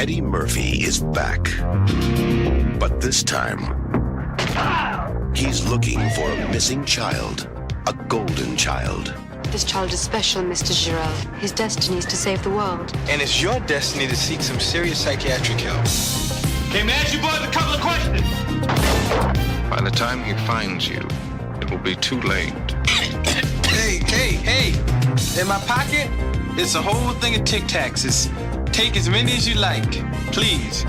Eddie Murphy is back. But this time, he's looking for a missing child, a golden child. This child is special, Mr. Giroux. His destiny is to save the world. And it's your destiny to seek some serious psychiatric help. Okay, may I ask you boys a couple of questions? By the time he finds you, it will be too late. Hey! In my pocket, it's a whole thing of Tic Tacs. Take as many as you like, please.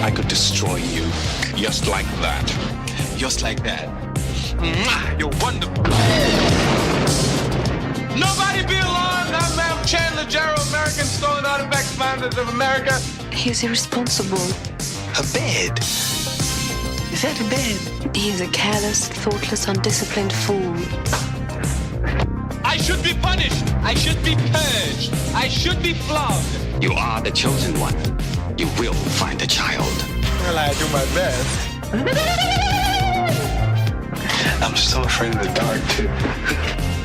I could destroy you just like that. Just like that. Mwah! You're wonderful. Nobody be alarmed. I'm Ma'am Chandler Jarrow, American Stolen Artifacts Founders of America. He's irresponsible. A bed? Is that a bed? He is a careless, thoughtless, undisciplined fool. I should be punished. I should be purged. I should be flogged. You are the chosen one. You will find the child. Well, I do my best. I'm so afraid of the dark, too.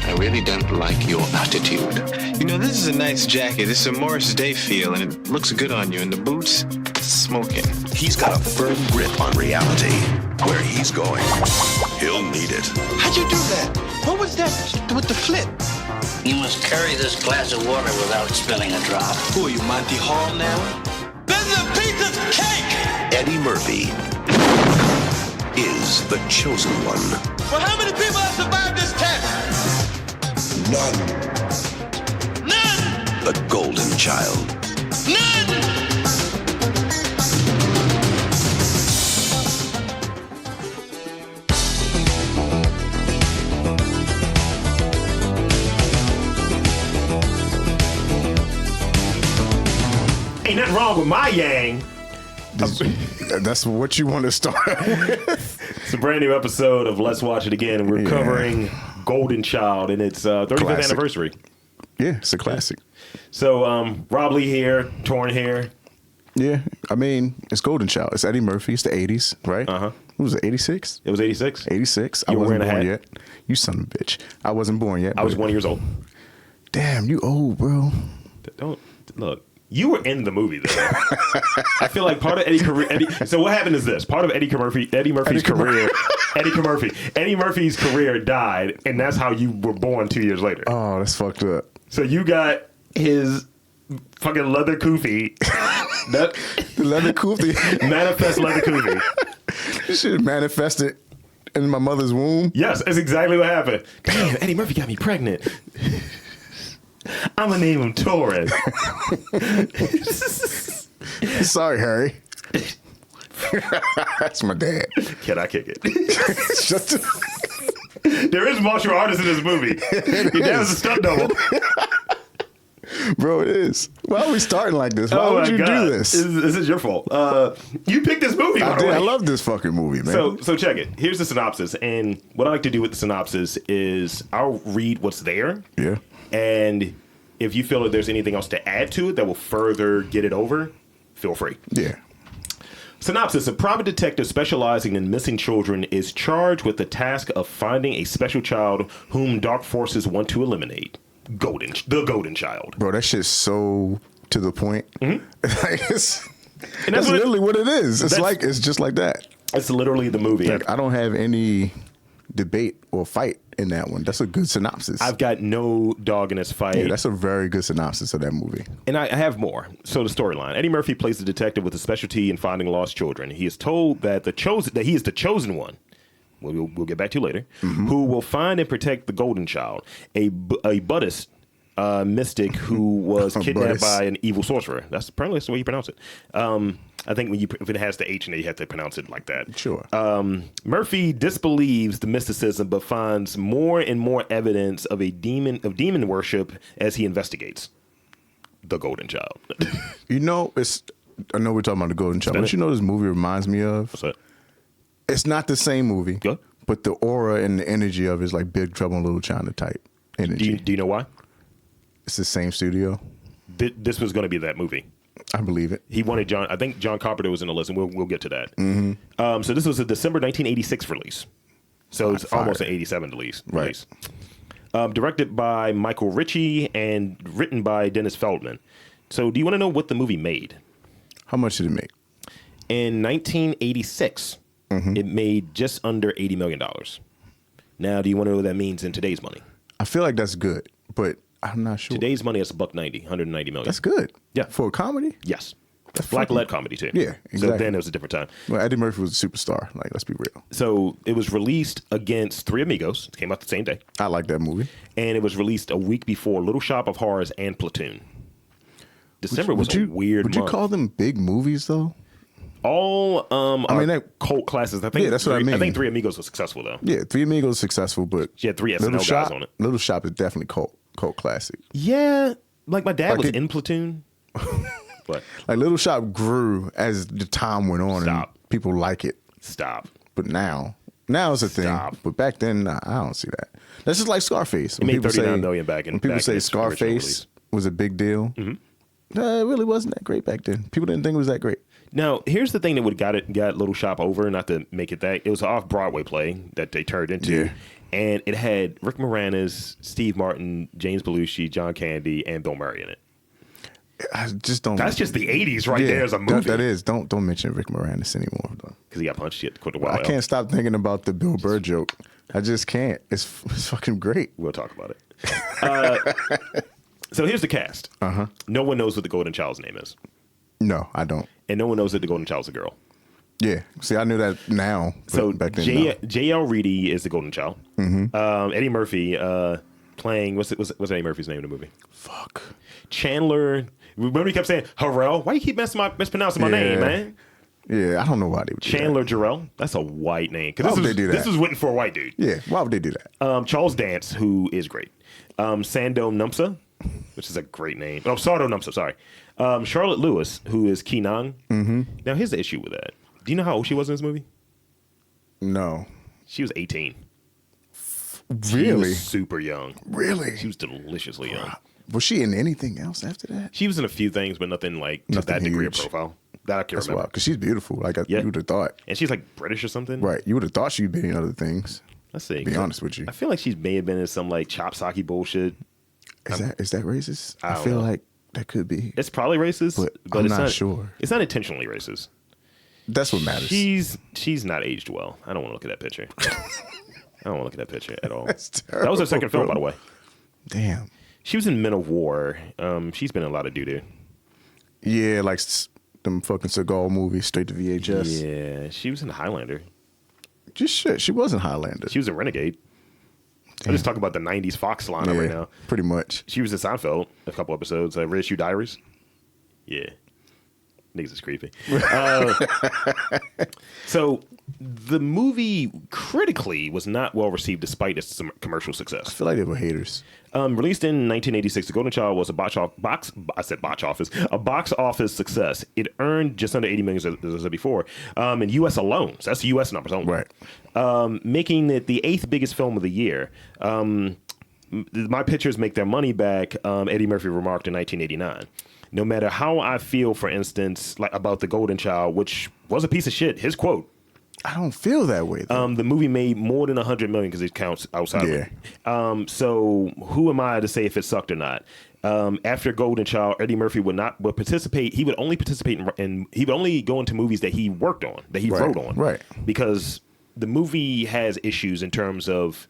I really don't like your attitude. You know, this is a nice jacket. It's a Morris Day feel, and it looks good on you. And the boots, smoking. He's got a firm grip on reality. Where he's going, he'll need it. How'd you do that? What was that with the flip? You must carry this glass of water without spilling a drop. Who are you, Monty Hall now? This is a piece of cake! Eddie Murphy is the chosen one. Well, how many people have survived this test? None. The golden child. None! Ain't nothing wrong with my yang. That's what you want to start with. It's a brand new episode of Let's Watch It Again, and we're covering Golden Child and its 35th Classic. anniversary. Yeah, it's a classic. So, Rob Lee here, Torin here. Yeah, I mean, it's Golden Child. It's Eddie Murphy. It's the 80s, right? Uh-huh. What was it, 86? It was 86. 86. You I were wasn't wearing a born hat? yet. You son of a bitch. I wasn't born yet. I was 1 year old. Damn, you old, bro. Don't look. You were in the movie, though. I feel like part of so what happened is this: part of Eddie Murphy's career died, and that's how you were born 2 years later. Oh, that's fucked up. So you got his fucking leather kufi, The leather kufi. manifest leather kufi. This shit manifested in my mother's womb. Yes, that's exactly what happened. Damn, Eddie Murphy got me pregnant. I'm gonna name him Torin. Sorry, Harry. That's my dad. Can I kick it? Shut There is martial artists in this movie. Your dad was a stunt double. Bro, it is. Why are we starting like this? Why would you do this? This is your fault. You picked this movie, by I the did. way. I love this fucking movie, man. So check it. Here's the synopsis. And what I like to do with the synopsis is I'll read what's there. Yeah. And if you feel that there's anything else to add to it that will further get it over, feel free. Yeah. Synopsis: a private detective specializing in missing children is charged with the task of finding a special child whom dark forces want to eliminate. The Golden Child. Bro, that shit's so to the point. Mm-hmm. That's what literally what it is. It's just like that. It's literally the movie. Like, I don't have any debate or fight in that one. That's a good synopsis. I've got no dog in this fight. Yeah, that's a very good synopsis of that movie. And I have more. So the storyline: Eddie Murphy plays a detective with a specialty in finding lost children. He is told that he is the chosen one. We'll get back to later. Mm-hmm. Who will find and protect the Golden Child, a Buddhist mystic who was kidnapped by an evil sorcerer. That's apparently that's the way you pronounce it. I think if it has the H in it, you have to pronounce it like that. Sure. Murphy disbelieves the mysticism, but finds more and more evidence of demon worship as he investigates the Golden Child. You know, I know we're talking about the Golden Child, but you know this movie reminds me of? What's that? It's not the same movie, Good. but the aura and the energy of it is like Big Trouble in Little China type energy. Do you know why? It's the same studio. This was going to be that movie. I believe it. He wanted I think John Carpenter was in the list, and we'll get to that. Mm-hmm. So this was a December 1986 release. So it's almost an 87 release. Right. Directed by Michael Ritchie and written by Dennis Feldman. So do you want to know what the movie made? How much did it make? In 1986, it made just under $80 million. Now, do you want to know what that means in today's money? I feel like that's good, but I'm not sure. Today's money is $190 million. That's good. Yeah. For a comedy? Yes. That's Black-led comedy, too. Yeah, exactly. So then it was a different time. Well, Eddie Murphy was a superstar. Like, let's be real. So it was released against Three Amigos. It came out the same day. I like that movie. And it was released a week before Little Shop of Horrors and Platoon. December was a weird month. Would you call them big movies, though? All cult classes. I think, that's what I mean. I think Three Amigos was successful, though. Yeah, Three Amigos was successful, but She had 3 SNL guys on it. Little Shop is definitely cult classic. Yeah, like my dad was it- in Platoon. But Like Little Shop grew as the time went on, Stop. and people like it. stop. But now it's a thing. Stop. But back then, nah, I don't see that. That's just like Scarface. It made $39 million back in. When people back say in its original Scarface release. was a big deal, it really wasn't that great back then. People didn't think it was that great. Now, here's the thing that would got Little Shop over. Not to make it that, it was an off-Broadway play that they turned into, Yeah. and it had Rick Moranis, Steve Martin, James Belushi, John Candy, and Bill Murray in it. I just don't. That's just the '80s, right Yeah, there as a movie. That is. Don't mention Rick Moranis anymore. Because he got punched. He had to quit a while. I can't stop thinking about the Bill Burr joke. I just can't. It's fucking great. We'll talk about it. So here's the cast. No one knows what the Golden Child's name is, No, I don't. and no one knows that the Golden Child's a girl. Yeah. See, I knew that now. But So back then, no. J.L. Reedy is the Golden Child. Eddie Murphy playing what's Eddie Murphy's name in the movie? Fuck. Chandler. Remember he kept saying Harrell. Why you keep mispronouncing my name, man? Yeah, I don't know why they would do Chandler Jarrell. That's a white name. Why would they do that? This was written for a white dude. that. Yeah, why would they do that? Charles Dance, who is great. Sando Numsa, which is a great name. Oh, Sardo Numsa, sorry. Charlotte Lewis, who is Keenan. Now, here's the issue with that. Do you know how old she was in this movie? No. She was 18. She Really? was super young. Really? She was deliciously young. Was she in anything else after that? She was in a few things, but nothing like to Nothing that degree of huge. profile. That I can That's remember. wild. Because she's beautiful. Like, Yeah. you would have thought. And she's like British or something. Right. You would have thought she'd been in other things. Let's see. To be honest with you. I feel like she may have been in some like chop socky bullshit. Is that racist? I I don't feel know. like that could be. It's probably racist, But I'm it's not sure. It's not intentionally racist. That's what matters. She's not aged well. I don't want to look at that picture. I don't want to look at that picture at all. That's That was her second film, by the bro. way. Damn. She was in Men of War. She's been in a lot of doo-doo. Yeah, like them fucking Seagal movies straight to VHS. Yeah, she was in Highlander. Just shit. She wasn't Highlander. She was in Renegade. I just talk about the 90s Fox lineup right now. Pretty much. She was in Seinfeld a couple episodes. Reissue Diaries. Yeah. Niggas is creepy. So the movie critically was not well received despite its commercial I success. feel like they were haters. Released in 1986, The Golden Child was a box office success. It earned just under 80 million, as I said before, in U.S. alone. So that's the U.S. numbers only. Right. Making it the 8th biggest film of the year. My pictures make their money back, Eddie Murphy remarked in 1989. No matter how I feel, for instance, like about The Golden Child, which was a piece of shit, his quote, I don't feel that way, though. the movie made more than 100 million because it counts outside. Yeah. So who am I to say if it sucked or not? After Golden Child, Eddie Murphy would participate. He would only participate he would only go into movies that he worked on, that he wrote on. Right. Because the movie has issues in terms of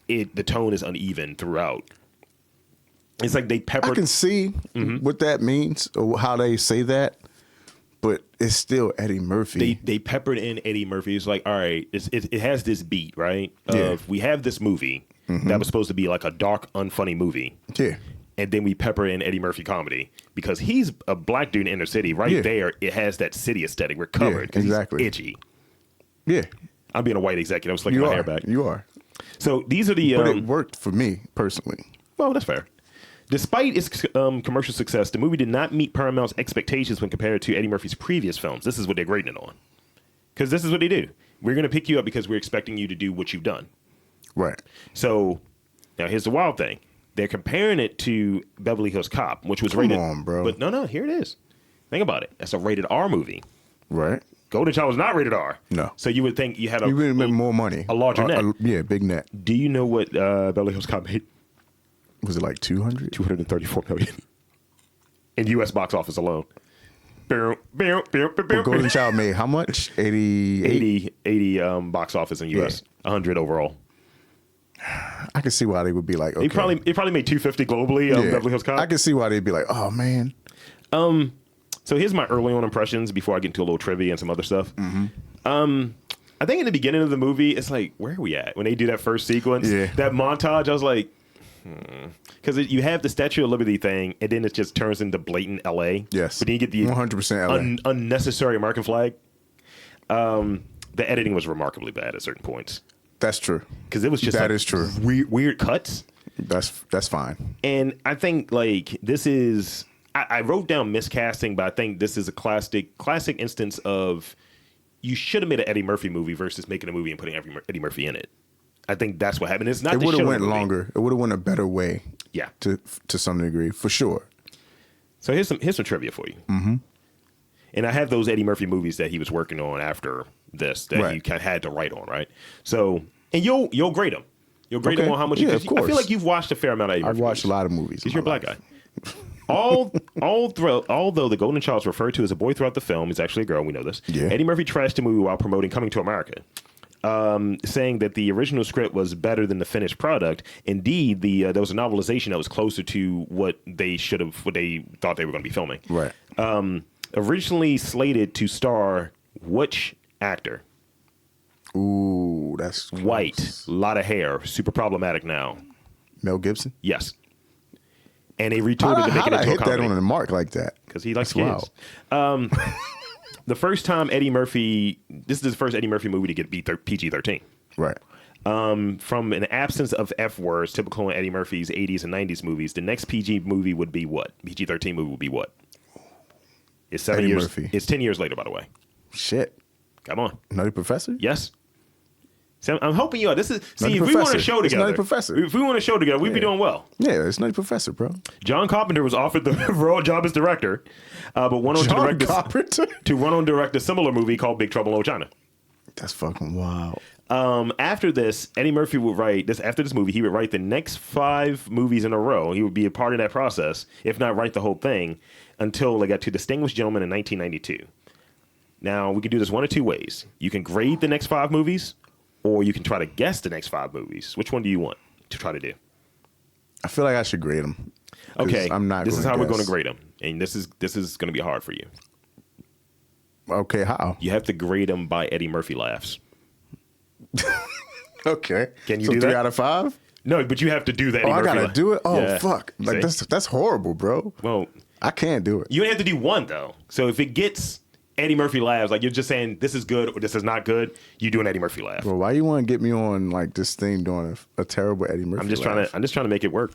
the tone is uneven throughout. It's like they peppered. I can see what that means or how they say that, but it's still Eddie Murphy. They peppered in Eddie Murphy. It's like, all right, it has this beat, right? Yeah. We have this movie that was supposed to be like a dark, unfunny movie. Yeah. And then we pepper in Eddie Murphy comedy because he's a black dude in inner city. Right there, it has that city aesthetic. We're covered. 'Cause exactly. He's itchy. Yeah. I'm being a white executive. I was slicking my hair back. You are. So these are the. But it worked for me personally. Well, that's fair. Despite its commercial success, the movie did not meet Paramount's expectations when compared to Eddie Murphy's previous films. This is what they're grading it on. Because this is what they do. We're going to pick you up because we're expecting you to do what you've done. Right. So, now here's the wild thing. They're comparing it to Beverly Hills Cop, which was rated... Come on, bro. But no, here it is. Think about it. That's a rated R movie. Right. Golden Child was not rated R. No. So you would think you had You would make more money. A larger net. Yeah, big net. Do you know what Beverly Hills Cop made? Was it like 200? 234 million. in U.S. box office alone. Well, Golden Child made how much? 80 box office in U.S. 100 overall. I can see why they would be like, okay. It probably made 250 globally. Beverly Hills Cop. I can see why they'd be like, oh man. So here's my early on impressions before I get into a little trivia and some other stuff. I think in the beginning of the movie, it's like, where are we at? When they do that first sequence, that montage, I was like, because you have the Statue of Liberty thing, and then it just turns into blatant L.A. Yes. But then you get the 100% LA. Unnecessary American flag. The editing was remarkably bad at certain points. That's true. Because it was just that is true. Weird cuts. That's fine. And I think like this is, I wrote down miscasting, but I think this is a classic instance of you should have made an Eddie Murphy movie versus making a movie and putting Eddie Murphy in it. I think that's what happened. It's not. It would have went longer. It would have went a better way. Yeah. To some degree, for sure. So here's some trivia for you. And I have those Eddie Murphy movies that he was working on after this that he kind of had to write on, right? So, and you'll grade them. You'll grade them on how much. Yeah, of course. I feel like you've watched a fair amount of Eddie Murphy. I've watched a lot of movies. Because you're a black guy. Although the Golden Child is referred to as a boy throughout the film, he's actually a girl. We know this. Yeah. Eddie Murphy trashed the movie while promoting Coming to America, saying that the original script was better than the finished product. Indeed, there was a novelization that was closer to what they thought they were going to be filming. Right. Originally slated to star which actor? Ooh, that's close. White, a lot of hair, super problematic now. Mel Gibson? Yes. And they retooted to make it into a comedy. Hit that on the mark like that? Because he likes kids. The first time this is the first Eddie Murphy movie to get PG-13. Right. From an absence of F words typical in Eddie Murphy's 80s and 90s movies, the next PG movie would be what? PG-13 movie would be what? It's 7 years. Murphy. It's 10 years later, by the way. Shit. Come on. Nutty Professor? Yes. So I'm helping you out. If Nutty we want to show together, Nutty Professor. If we want to show together, we'd be doing well. Yeah, it's Nutty Professor, bro. John Carpenter was offered the role job as director, but went on to direct a similar movie called Big Trouble in Little China. That's fucking wild. After this, Eddie Murphy would write this. After this movie, he would write the next 5 movies in a row. He would be a part of that process, if not write the whole thing, until they got to Distinguished Gentleman in 1992. Now, we can do this one of two ways. You can grade the next 5 movies, or you can try to guess the next 5 movies. Which one do you want to try to do? I feel like I should grade them. Okay, I'm not. This is how we're going to grade them, and this is going to be hard for you. Okay, how? You have to grade them by Eddie Murphy laughs. Okay. Can you do 3 that? 3 out of 5? No, but you have to do that. I gotta do it. Oh, fuck! Like that's horrible, bro. Well, I can't do it. You have to do one though. So if it gets Eddie Murphy laughs, like you're just saying this is good or this is not good, you do an Eddie Murphy laugh. Bro, why you want to get me on like this thing doing a terrible Eddie Murphy? I'm just trying to make it work.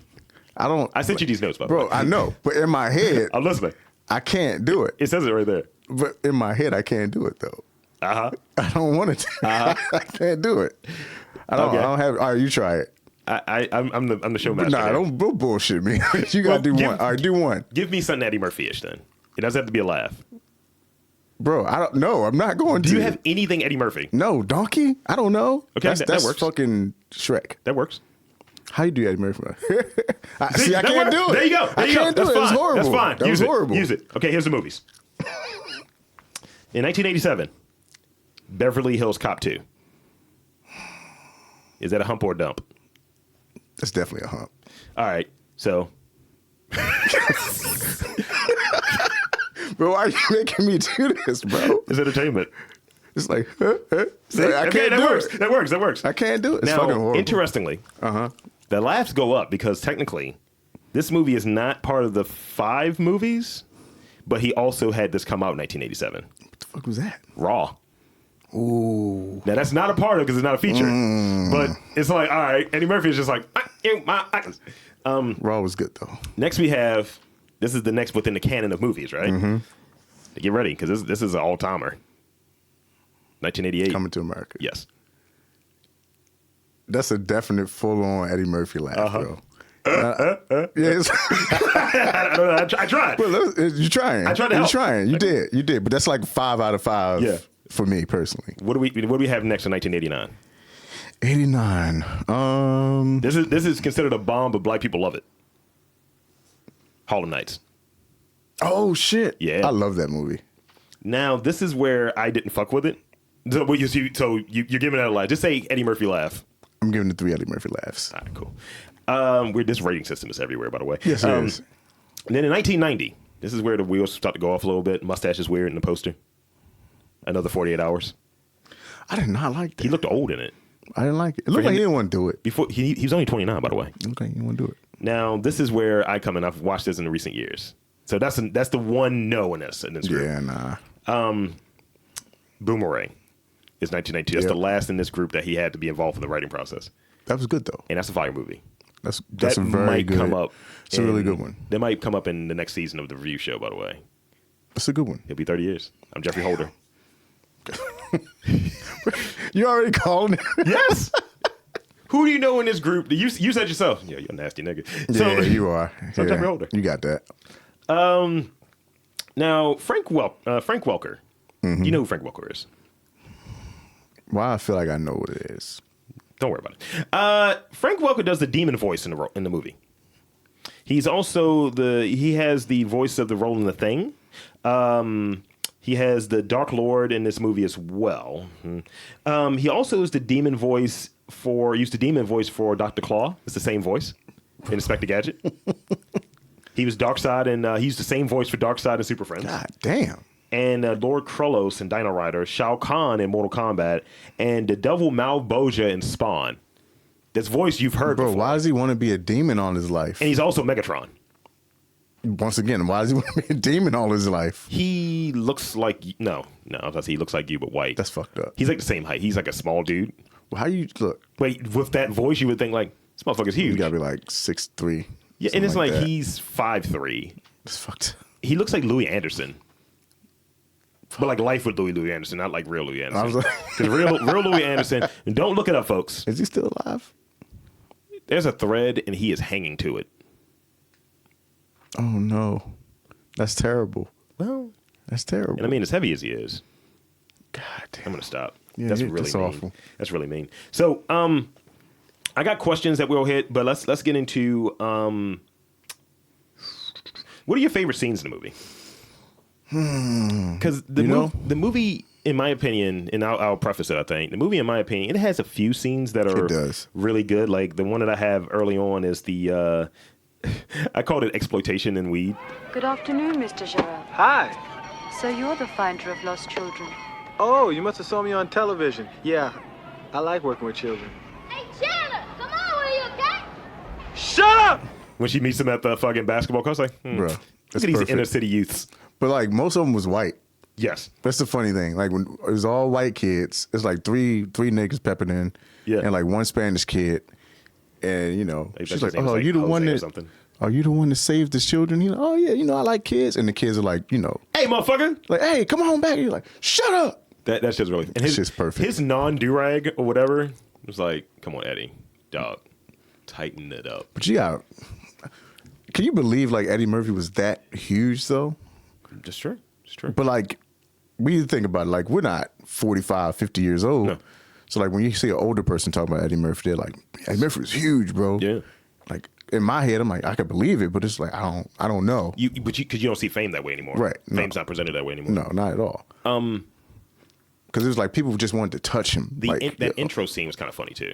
I sent you these notes, by the bro. way. I know, but in my head, I'm listening. I can't do it. It says it right there. But in my head, I can't do it though. I don't want to. I can't do it. I don't have. All right, you try it. I'm the showmaster. Nah, don't bullshit me. You gotta do one. All right, do one. Give me something Eddie Murphy-ish then. It doesn't have to be a laugh. Bro, I don't know. I'm not going to. Do you have anything Eddie Murphy? No, Donkey? I don't know. Okay, that works. Fucking Shrek. That works. How you do Eddie Murphy? See, I can't do it. There you go. I can't do it. It's horrible. That's fine. That was horrible. Use it. Okay, here's the movies. In 1987, Beverly Hills Cop 2. Is that a hump or a dump? That's definitely a hump. All right, so. Bro, why are you making me do this, bro? It's entertainment. It's like, See? I can't do it. That works. I can't do it. It's now, fucking horrible. Interestingly, the laughs go up because technically, this movie is not part of the 5 movies, but he also had this come out in 1987. What the fuck was that? Raw. Ooh. Now, that's not a part of it because it's not a feature. But it's like, all right, Eddie Murphy is just like, Raw was good, though. Next we have, this is the next within the canon of movies, right? Mm-hmm. Get ready, because this is an all-timer. 1988. Coming to America. Yes. That's a definite full-on Eddie Murphy laugh, bro. Yes. I tried. Well, you're trying. I tried to help. You're trying. You did. But that's like 5 out of 5 for me personally. What do we have next in 1989? 89. This is considered a bomb, but black people love it. Harlem Nights. Oh shit! Yeah, I love that movie. Now this is where I didn't fuck with it. So you're giving it a laugh. Just say Eddie Murphy laugh. I'm giving it 3 Eddie Murphy laughs. All right, cool. This rating system is everywhere, by the way. Yes, it is. And then in 1990, this is where the wheels start to go off a little bit. Mustache is weird in the poster. Another 48 Hours. I did not like that. He looked old in it. I didn't like it. It looked like he didn't want to do it. Before he was only 29, by the way. It looked like he didn't want to do it. Now this is where I come in. I've watched this in the recent years, so that's the one no in this group. Yeah, nah. Boomerang is 1992. That's the last in this group that he had to be involved in the writing process. That was good though, and that's a fire movie. That's that a very might good. Come up. It's a really good one. That might come up in the next season of the review show. By the way, it's a good one. It'll be 30 years. I'm Jeffrey Holder. You already called it? Yes. Who do you know in this group? You said yourself. Yeah, you're a nasty nigga. Yeah, you are. So I'm Jeffrey Holder. You got that. Now Frank Welker. Mm-hmm. You know who Frank Welker is? Well, I feel like I know what it is. Don't worry about it. Frank Welker does the demon voice in the movie. He's also he has the voice of the role in The Thing. He has the Dark Lord in this movie as well. He also is the demon voice used the demon voice for Dr. Claw. It's the same voice in Inspector Gadget. He was Darkseid, and he used the same voice for Darkseid and Super Friends. God damn. And Lord Krullos in Dino Rider, Shao Kahn in Mortal Kombat, and the Devil Malboja in Spawn. This voice you've heard before. Why does he want to be a demon all his life? And he's also Megatron. Once again, why does he want to be a demon all his life? He looks like no. I was gonna say he looks like you, but white. That's fucked up. He's like the same height. He's like a small dude. Well, how you look? Wait, with that voice, you would think like this motherfucker's huge. You gotta be like 6'3". Yeah, and it's like he's 5'3". It's fucked. He looks like Louis Anderson. But like life with Louis Anderson, not like real Louis Anderson. Because real Louis Anderson, and don't look it up, folks. Is he still alive? There's a thread, and he is hanging to it. Oh no, that's terrible. Well, that's terrible. And I mean, as heavy as he is, God damn. I'm gonna stop. Yeah, that's really mean. Awful. That's really mean. So, I got questions that we'll hit, but let's get into what are your favorite scenes in the movie? Because the movie, in my opinion, and I'll preface it, I think, the movie, in my opinion, it has a few scenes that are really good. Like the one that I have early on is the, I called it exploitation and weed. Good afternoon, Mr. Gerard. Hi. So you're the finder of lost children. Oh, you must have saw me on television. Yeah, I like working with children. Hey, Chandler, come on, will you, okay? Shut up! When she meets him at the fucking basketball court, I was like, bro, look at these inner city youths. But like most of them was white. Yes, that's the funny thing. Like when it was all white kids, it's like three niggas peppered in, and like one Spanish kid, and she's like, "Oh, you the one that? Are you the one that saved the children?" He's like, "Oh yeah, I like kids," and the kids are like, "Hey, motherfucker! Like, hey, come on back!" And you're like, "Shut up!" That's just really. And his shit's perfect. His non-durag or whatever was like, "Come on, Eddie, dog, tighten it up." But can you believe like Eddie Murphy was that huge though? Just true. It's true. But like, we think about it, like we're not 45, 50 years old. No. So like when you see an older person talking about Eddie Murphy, they're like, Eddie Murphy was huge, bro. Yeah. Like in my head, I'm like, I could believe it, but it's like I don't know. Because you don't see fame that way anymore. Right. Fame's not presented that way anymore. No, not at all. Because it was like people just wanted to touch him. That intro scene was kind of funny too.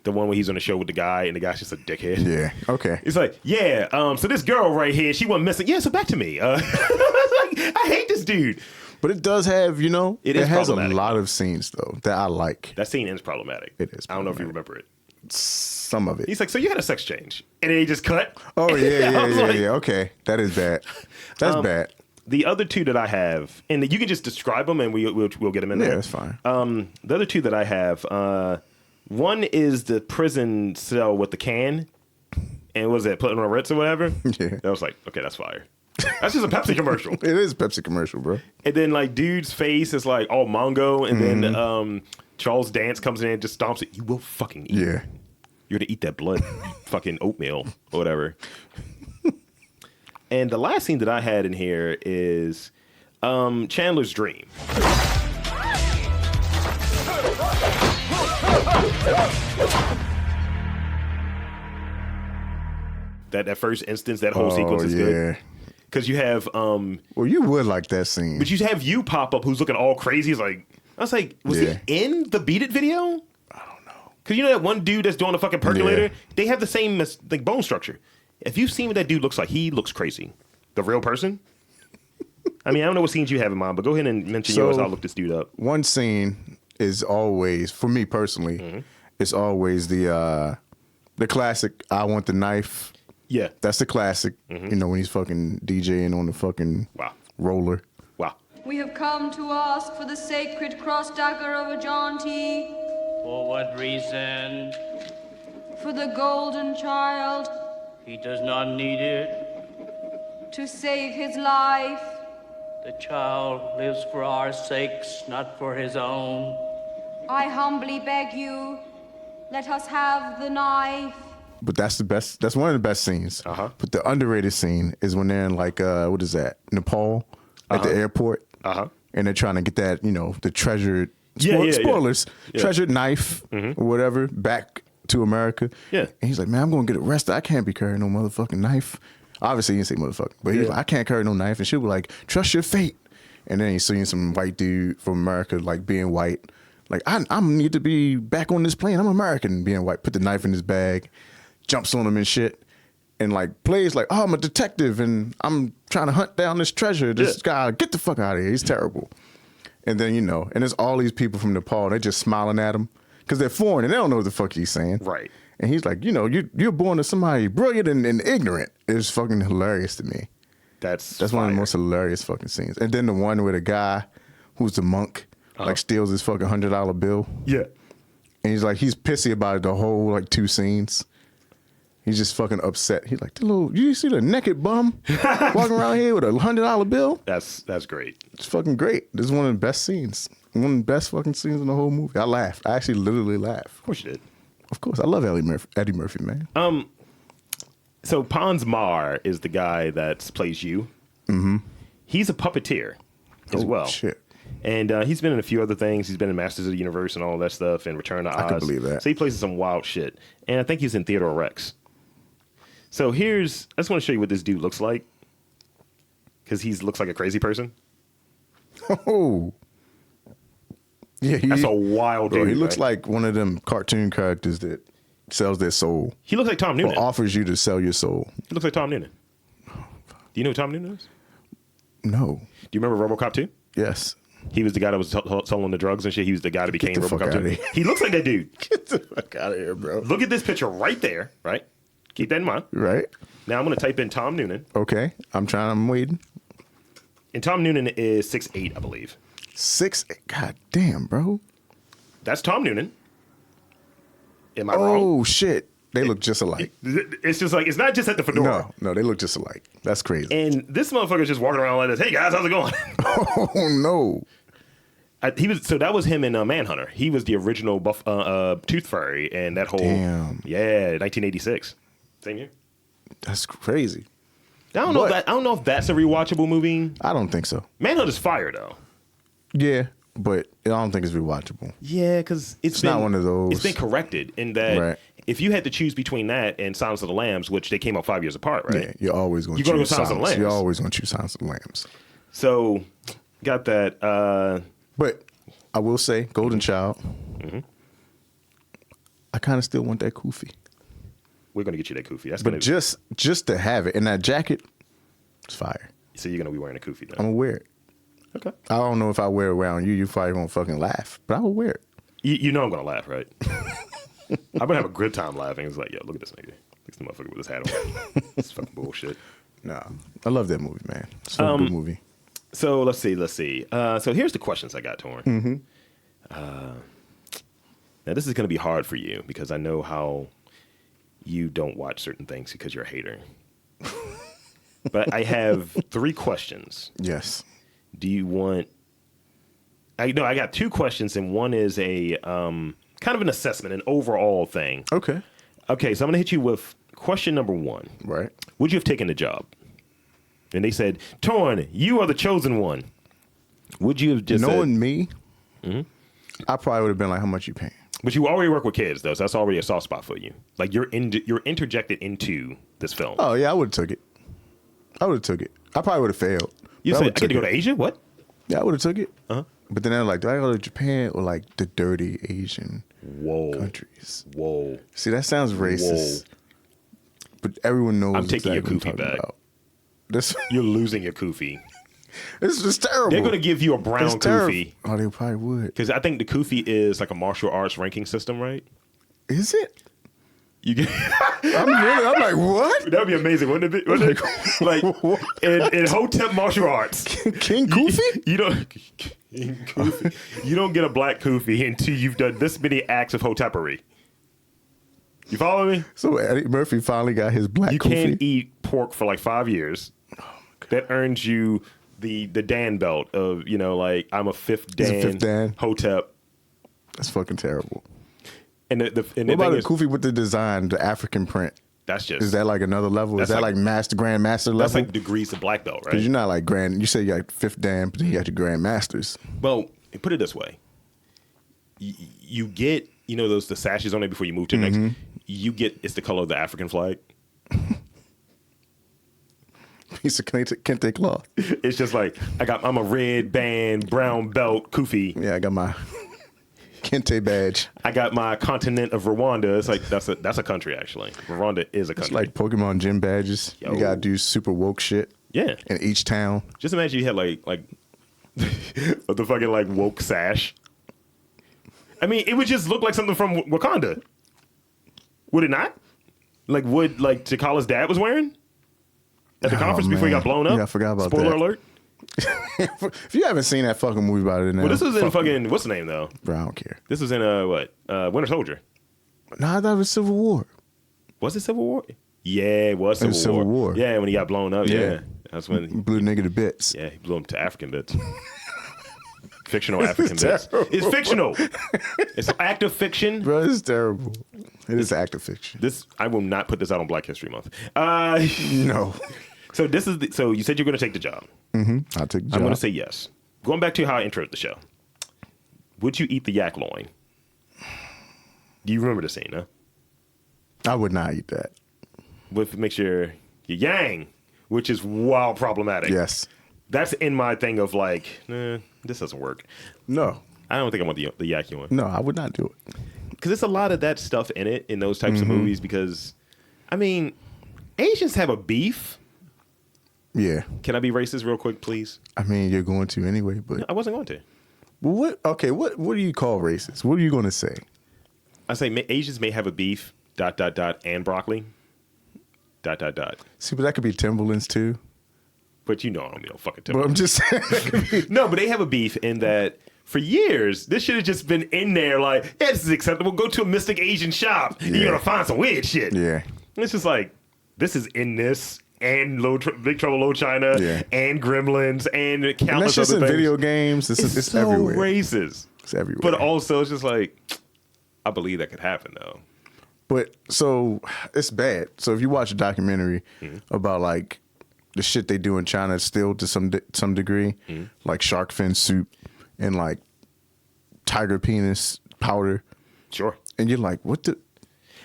The one where he's on the show with the guy and the guy's just a dickhead. Yeah. Okay. It's like, so this girl right here, she went missing. Yeah, so back to me. Like, I hate this dude. But it does have, it has a lot though. of scenes though that I like. That scene is problematic. It is. I don't know if you remember it. Some of it. He's like, so you had a sex change, and then he just cut. Oh yeah. Okay, that is bad. That's bad. The other two that I have, and you can just describe them, and we'll get them in there. Yeah, that's fine. The other two that I have, one is the prison cell with the can, and what was that, putting on Ritz or whatever? Yeah. I was like, okay, that's fire. That's just a Pepsi commercial. It is a Pepsi commercial, bro. And then like dude's face is like all Mongo, and then Charles Dance comes in and just stomps it. You will fucking eat. Yeah. You're gonna eat that blood, fucking oatmeal or whatever. And the last scene that I had in here is Chandler's dream. That first instance, that whole sequence is good. Because you have well, you would like that scene, but you have you pop up who's looking all crazy. He's like, I was like, was he in the Beat It video? I don't know. Because you know that one dude that's doing the fucking percolator? They have the same like bone structure. If you've seen what that dude looks like, he looks crazy. The real person. I mean, I don't know what scenes you have in mind, but go ahead and mention yours. I'll look this dude up. One scene is always, for me personally, it's always the classic. I want the knife. Yeah, that's the classic. You know, when he's fucking DJing on the fucking roller. Wow. We have come to ask for the sacred cross dagger of a jaunty. For what reason? For the golden child. He does not need it. To save his life. The child lives for our sakes, not for his own. I humbly beg you, let us have the knife. But that's the best. That's one of the best scenes. But the underrated scene is when they're in like what is that? Nepal at the airport. And they're trying to get that, you know, the treasured spoilers, treasured knife or whatever back to America. Yeah. And he's like, man, I'm gonna get arrested. I can't be carrying no motherfucking knife. Obviously, he didn't say motherfucker, but he's like, I can't carry no knife. And she'll be like, trust your fate. And then he's seeing some white dude from America, like being white. Like, I need to be back on this plane. I'm American, being white. Put the knife in his bag, jumps on him and shit. And like plays like, oh, I'm a detective and I'm trying to hunt down this treasure. This guy, get the fuck out of here. He's terrible. And then, you know, and there's all these people from Nepal. They're just smiling at him because they're foreign and they don't know what the fuck he's saying. Right. And he's like, you know, you're born to somebody brilliant and ignorant. It's fucking hilarious to me. That's one of the most hilarious fucking scenes. And then the one where the guy who's the monk like steals his fucking $100 bill. Yeah. And he's like, he's pissy about it the whole like 2 scenes. He's just fucking upset. He's like, you see the naked bum walking around here with a $100 bill? That's great. It's fucking great. This is one of the best scenes. One of the best fucking scenes in the whole movie. I laughed. I actually literally laughed. Of course you did. Of course. I love Eddie Murphy, man. So Pons Mar is the guy that plays you. He's a puppeteer as well. Shit. And he's been in a few other things. He's been in Masters of the Universe and all that stuff and Return to Oz. I can believe that. So he plays in some wild shit. And I think he's in Theodore Rex. So I just want to show you what this dude looks like. Because he looks like a crazy person. Oh. Yeah, that's a wild dude. He looks like one of them cartoon characters that sells their soul. He looks like Tom Noonan. Or offers you to sell your soul. He looks like Tom Noonan. Do you know who Tom Noonan is? No. Do you remember RoboCop 2? Yes. He was the guy that was selling the drugs and shit. He was the guy that became RoboCop 2. He looks like that dude. Get the fuck out of here, bro. Look at this picture right there, right? Keep that in mind. Right. Now I'm going to type in Tom Noonan. Okay. I'm waiting. And Tom Noonan is 6'8", I believe. 6'8"? God damn, bro. That's Tom Noonan. Am I wrong? Oh, shit. They look just alike. It's just like, it's not just at the fedora. No, they look just alike. That's crazy. And this motherfucker's just walking around like this. Hey, guys, how's it going? Oh, no. So that was him in Manhunter. He was the original Tooth Fairy and that whole... Damn. Yeah, 1986. Same year. That's crazy. I don't know if that's a rewatchable movie. I don't think so. Manhunter's fire, though. Yeah, but I don't think it's rewatchable. Yeah, because it's not one of those. It's been corrected in that if you had to choose between that and Silence of the Lambs, which they came out 5 years apart, right? Yeah, you're always going to choose Silence of the Lambs. You're always going to choose Silence of the Lambs. So, got that. But I will say, Golden Child, I kind of still want that kufi. We're going to get you that kufi. That's but just to have it in that jacket, it's fire. So you're going to be wearing a kufi then? I'm going to wear it. Okay. I don't know if I wear it around you. You probably won't fucking laugh, but I will wear it. You know I'm going to laugh, right? I'm going to have a good time laughing. It's like, yo, look at this nigga. Look at the motherfucker with his hat on. It's fucking bullshit. Nah, I love that movie, man. It's a good movie. So let's see. So here's the questions I got, Torin. Now this is going to be hard for you because I know how you don't watch certain things because you're a hater. But I have 3 questions. Yes. Do you want... I got 2 questions, and one is a kind of an assessment, an overall thing. Okay. Okay, so I'm going to hit you with question number 1. Right. Would you have taken the job? And they said, Torin, you are the chosen one. Would you have just knowing me, I probably would have been like, how much you paying? But you already work with kids, though, so that's already a soft spot for you. Like, you're interjected into this film. Oh, yeah, I would have took it. I probably would have failed. You said I get to go to Asia? What? Yeah, I would have took it. But then I'm like, do I go to Japan or like the dirty Asian countries? Whoa. See, that sounds racist. But everyone knows. I'm taking exactly your kufi back. This, you're losing your kufi. This is terrible. They're going to give you a brown kufi. Oh, they probably would. Because I think the kufi is like a martial arts ranking system, right? Is it? You get I'm like, what? That'd be amazing, wouldn't it be? Wouldn't it? Like in Hotep martial arts, King Kufi? You don't get a black kufi until you've done this many acts of hotepery. You follow me? So Eddie Murphy finally got his black kufi. You can't eat pork for like 5 years. Oh my God. That earns you the Dan belt of, like I'm a fifth Dan Hotep. That's fucking terrible. And what about the kufi with the design, the African print? That's just. Is that like another level? Is that like Grand Master level? That's like degrees of black belt, right? Because you're not like grand. You say you got fifth Dan, but then you got your Grand Masters. Well, put it this way: you get the sashes on it before you move to the next. You get it's the color of the African flag. Piece of kente cloth. It's just like I'm a red band, brown belt kufi. Yeah, I got my Kente badge. I got my continent of Rwanda. It's like that's a country actually. Rwanda is a country. It's like Pokemon gym badges. Yo. You gotta do super woke shit. Yeah. In each town. Just imagine you had like the fucking like woke sash. I mean, it would just look like something from Wakanda. Would it not? Like T'Challa's dad was wearing at the conference before he got blown up. Yeah, I forgot about Spoiler that. alert. If you haven't seen that fucking movie about it now. Well, this was in fucking what's the name though? Bro, I don't care. This was in Winter Soldier. Nah, I thought it was Civil War. Was it Civil War? Yeah, it was Civil War. Yeah, when he got blown up. Yeah. That's when he blew nigga to bits. Yeah, he blew him to African bits. Fictional African bits. It's fictional. It's active fiction. Bro, it's terrible. It is active fiction. I will not put this out on Black History Month. No. So so you said you're going to take the job. Mm-hmm. I'll take the job. I'm going to say yes. Going back to how I introed the show. Would you eat the yak loin? Do you remember the scene, huh? I would not eat that. With make sure you yang, which is wild problematic. Yes. That's in my thing of like, this doesn't work. No. I don't think I want the yak one. No, I would not do it. Because there's a lot of that stuff in it, in those types of movies, because, I mean, Asians have a beef. Yeah. Can I be racist real quick, please? I mean, you're going to anyway, but... No, I wasn't going to. Well, what do you call racist? What are you going to say? I say Asians may have a beef, ... and broccoli, ... See, but that could be Timberlands too. But I don't know fucking Timberlands. But I'm just saying. No, but they have a beef in that for years, this should have just been in there like, yeah, this is acceptable. Go to a Mystic Asian shop and you're going to find some weird shit. Yeah. And it's just like, this is in this and Big Trouble Little China and Gremlins and countless and that's just other in things. video games. It's so everywhere. Racist. It's everywhere. But also, it's just like, I believe that could happen though. But so it's bad. So if you watch a documentary about like the shit they do in China, still to some degree, like shark fin soup and like tiger penis powder. Sure. And you're like, what the?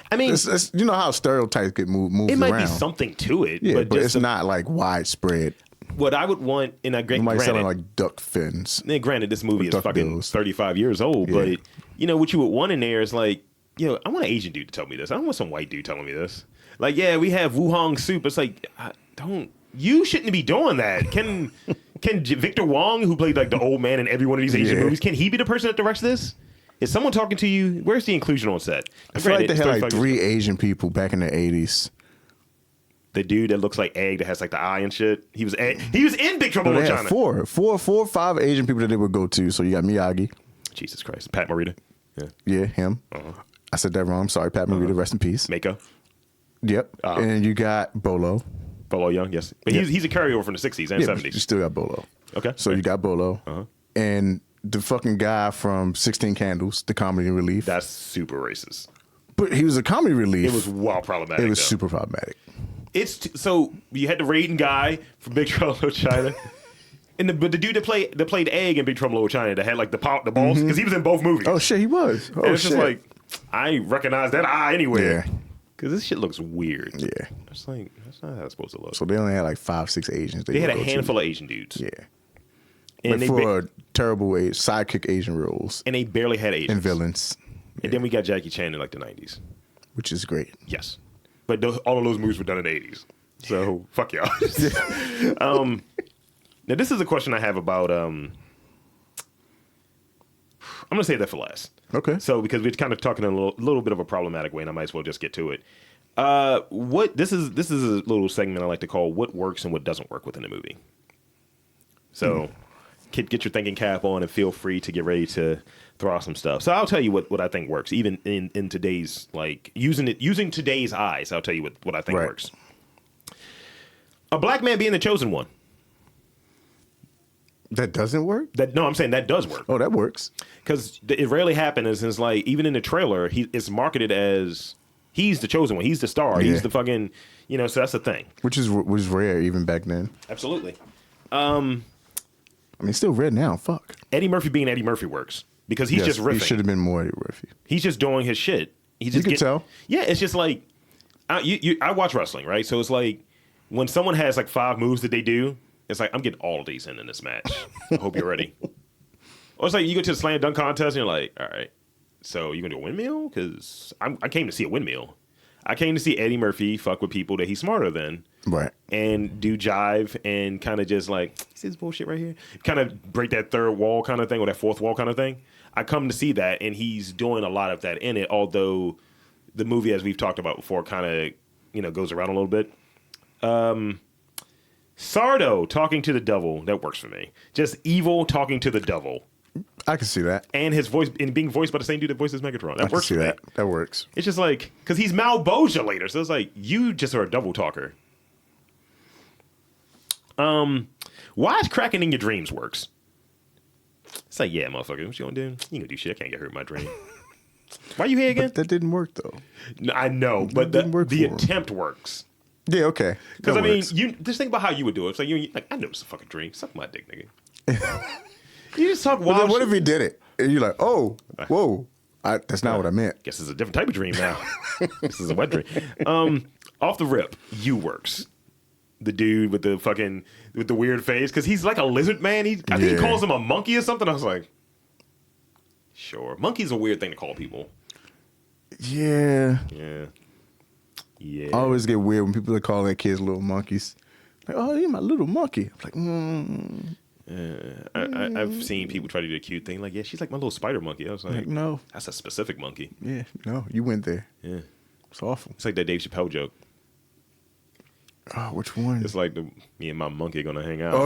I mean, it's, you know how stereotypes get moved around. It might be something to it. Yeah, but it's not like widespread. What I would want, and it might sound like duck fins. Granted, this movie is fucking bills. 35 years old, but what you would want in there is like, I want an Asian dude to tell me this. I don't want some white dude telling me this. Like, yeah, we have Wuhong soup. It's like, you shouldn't be doing that. Can Victor Wong, who played like the old man in every one of these Asian movies, can he be the person that directs this? Is someone talking to you? Where's the inclusion on set? I feel like they had like 3 Asian people back in the 80s. The dude that looks like Egg that has like the eye and shit. He was in Big Trouble in China. Four or five Asian people that they would go to. So you got Miyagi. Jesus Christ. Pat Morita. Yeah, him. I said that wrong. I'm sorry, Pat Morita. Rest in peace. Mako. Yep. And you got Bolo. Bolo Young, yes. But he's a carryover from the 60s and 70s. You still got Bolo. Okay. So you got Bolo. And the fucking guy from 16 Candles, the comedy relief. That's super racist. But he was a comedy relief. It was wild problematic. It was super problematic. So you had the Raiden guy from Big Trouble in Little China. But the dude that played Egg in Big Trouble in Little China that had like the balls, because he was in both movies. Oh shit, he was. And it's just like, I recognize that eye anywhere. Yeah. Because this shit looks weird. Yeah. It's like, that's not how it's supposed to look. So they only had like 5-6 Asians. They had a handful of Asian dudes. Yeah. And but for terrible sidekick Asian roles. And they barely had Asians. And villains. And then we got Jackie Chan in like the 90s. Which is great. Yes. But all of those movies were done in the 80s. So, fuck y'all. Now, this is a question I have about... I'm going to save that for last. Okay. So, because we're kind of talking in a little bit of a problematic way, and I might as well just get to it. This is a little segment I like to call what works and what doesn't work within a movie. So, get your thinking cap on and feel free to get ready to throw out some stuff. So, I'll tell you what I think works, even in today's, like, using today's eyes. I'll tell you what I think works. A black man being the chosen one. That doesn't work? No, I'm saying that does work. Oh, that works. Because it rarely happens. It's like, even in the trailer, it's marketed as he's the chosen one. He's the star. Yeah. He's the fucking, so that's the thing. Which was rare even back then. Absolutely. I mean, it's still rare now. Fuck. Eddie Murphy being Eddie Murphy works. Because he's just riffing. He should have been more Eddie Murphy. He's just doing his shit. You can tell. Yeah, it's just like, I watch wrestling, right? So it's like, when someone has like 5 moves that they do, it's like, I'm getting all of these in this match. I hope you're ready. Or it's like you go to the slam dunk contest and you're like, all right, so you going to do a windmill? Because I came to see a windmill. I came to see Eddie Murphy fuck with people that he's smarter than. Right. And do jive and kind of just like, see this bullshit right here? Kind of break that third wall kind of thing or that fourth wall kind of thing. I come to see that, and he's doing a lot of that in it, although the movie, as we've talked about before, kind of, goes around a little bit. Sardo talking to the devil, that works for me. Just evil talking to the devil. I can see that. And his voice, and being voiced by the same dude that voices Megatron. That works for me. That works. It's just like, because he's Malboja later, so it's like, you just are a double talker. Why is cracking in your dreams works? It's like, yeah, motherfucker, what you gonna do? You gonna do shit, I can't get hurt in my dream. Why are you here again? But that didn't work, though. No, I know, but the attempt works. Yeah, okay. Because, I mean, you just think about how you would do it. It's like, I know it's a fucking dream. Suck my dick, nigga. You just talk wild. But then what if he did it? And you're like, oh, whoa. That's not what I meant. Guess it's a different type of dream now. This is a wet dream. Off the rip, you works. The dude with the weird face. Because he's like a lizard man. I think he calls him a monkey or something. I was like, sure. Monkey's a weird thing to call people. Yeah. Yeah. Yeah. I always get weird when people are calling their kids little monkeys. Like, oh, you're my little monkey. I'm like, I've seen people try to do a cute thing. Like, yeah, she's like my little spider monkey. I was like, no. That's a specific monkey. Yeah, no, you went there. Yeah. It's awful. It's like that Dave Chappelle joke. Oh, which one? It's like me and my monkey are going to hang out. Oh.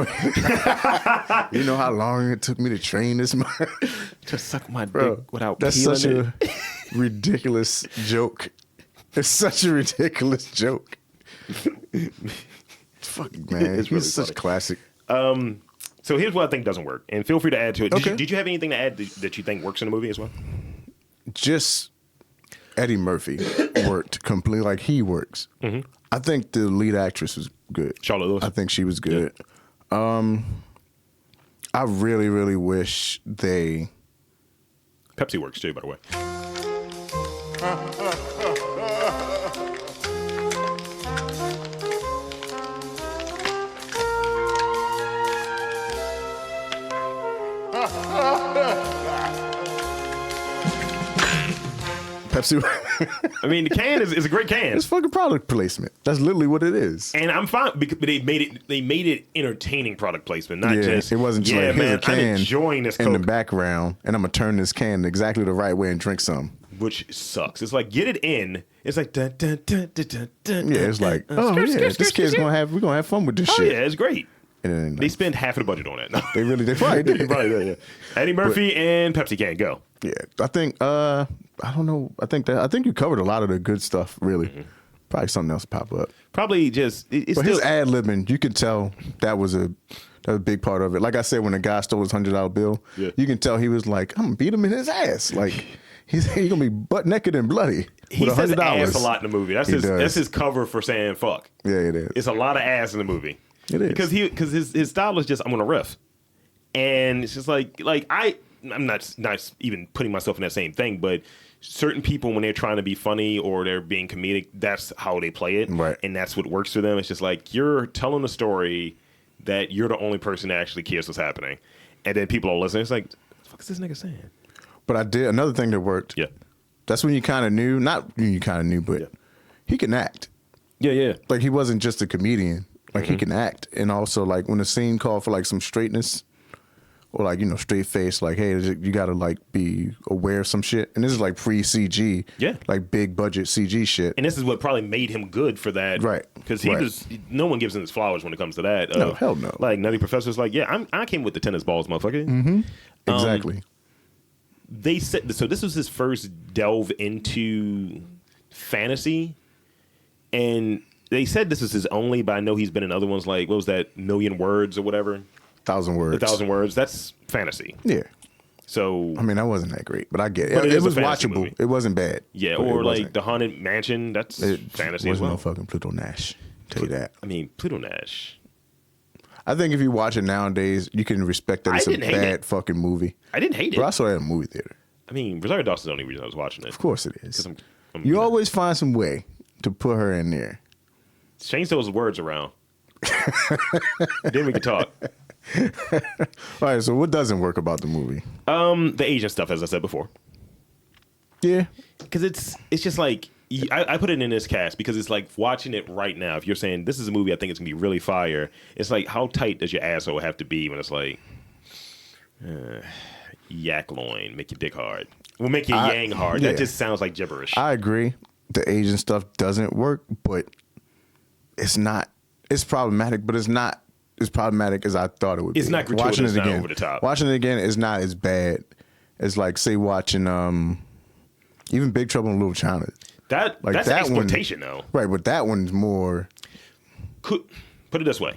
You know how long it took me to train this monkey? To suck my dick without that's peeling such a ridiculous joke. It's such a ridiculous joke. Fuck, man. It's really such a classic. So here's what I think doesn't work. And feel free to add to it. Okay. Did you have anything to add that you think works in the movie as well? Just Eddie Murphy worked completely like he works. Mm-hmm. I think the lead actress was good. Charlotte Lewis. I think she was good. Yeah. I really, really wish they... Pepsi works too, by the way. Pepsi. I mean, the can is a great can. It's fucking product placement. That's literally what it is. And I'm fine because they made it entertaining product placement, not just it wasn't just like, here's a can I'm enjoying this Coke in the background, and I'm gonna turn this can exactly the right way and drink some. Which sucks. It's like get it in. It's like dun, dun, dun, dun, dun, dun, yeah. It's like this kid's gonna have fun with this shit. Yeah, it's great. And they spend half of the budget on it. No. They probably did. Yeah. Eddie Murphy and Pepsi can go. Yeah, I think I don't know. I think you covered a lot of the good stuff. Really, probably something else pop up. Probably just. But still, his ad libbing, you could tell that was a big part of it. Like I said, when the guy stole his $100 bill, you can tell he was like, "I'm gonna beat him in his ass." Like he's gonna be butt naked and bloody. He says ass a lot in the movie. That's his cover for saying fuck. Yeah, it is. It's a lot of ass in the movie. It is because his style is just I'm gonna riff, and it's just like I'm not even putting myself in that same thing, but certain people, when they're trying to be funny or they're being comedic, that's how they play it. Right. And that's what works for them. It's just like, you're telling a story that you're the only person that actually cares what's happening. And then people are listening. It's like, what the fuck is this nigga saying? But I did another thing that worked. Yeah. That's when you kind of knew, not when you kind of knew, but he can act. Yeah. Like, he wasn't just a comedian. Like, he can act. And also, like, when the scene called for, like, some straightness or, like, straight face, like, hey, you got to, like, be aware of some shit. And this is, like, pre-CG. Yeah. Like, big-budget CG shit. And this is what probably made him good for that. Right. Because no one gives him his flowers when it comes to that. No, hell no. Like, Nutty Professor's like, yeah, I came with the tennis balls, motherfucker. Mm-hmm. Exactly. They said, so this was his first delve into fantasy. And they said this is his only, but I know he's been in other ones like, what was that, Million Words or whatever? 1,000 Words. 1,000 Words. That's fantasy. Yeah. So I mean, that wasn't that great, but I get it. But It was watchable. watchable. It wasn't bad. Yeah, or like The Haunted Mansion. That's fantasy as well. No fucking Pluto Nash. Tell you that. I mean, Pluto Nash. I think if you watch it nowadays, you can respect that it's a bad fucking movie. I didn't hate it. But I saw it in a movie theater. I mean, Rosario Dawson's the only reason I was watching it. Of course it is. I'm You always find some way to put her in there. Change those words around. Then we can talk. All right, so what doesn't work about the movie? The Asian stuff, as I said before. Yeah. Because it's just like, I put it in this cast because it's like watching it right now. If you're saying this is a movie I think it's going to be really fire, it's like, how tight does your asshole have to be when it's like, yak loin, make your dick hard. Well, make your yang hard. Yeah. That just sounds like gibberish. I agree. The Asian stuff doesn't work, but it's not. It's problematic, but it's not as problematic as I thought it would be. It's not gratuitous, it's not over the top. Watching it again is not as bad as, like, say, watching even Big Trouble in Little China. That's that exploitation, one, though. Right, but that one's more. Put it this way.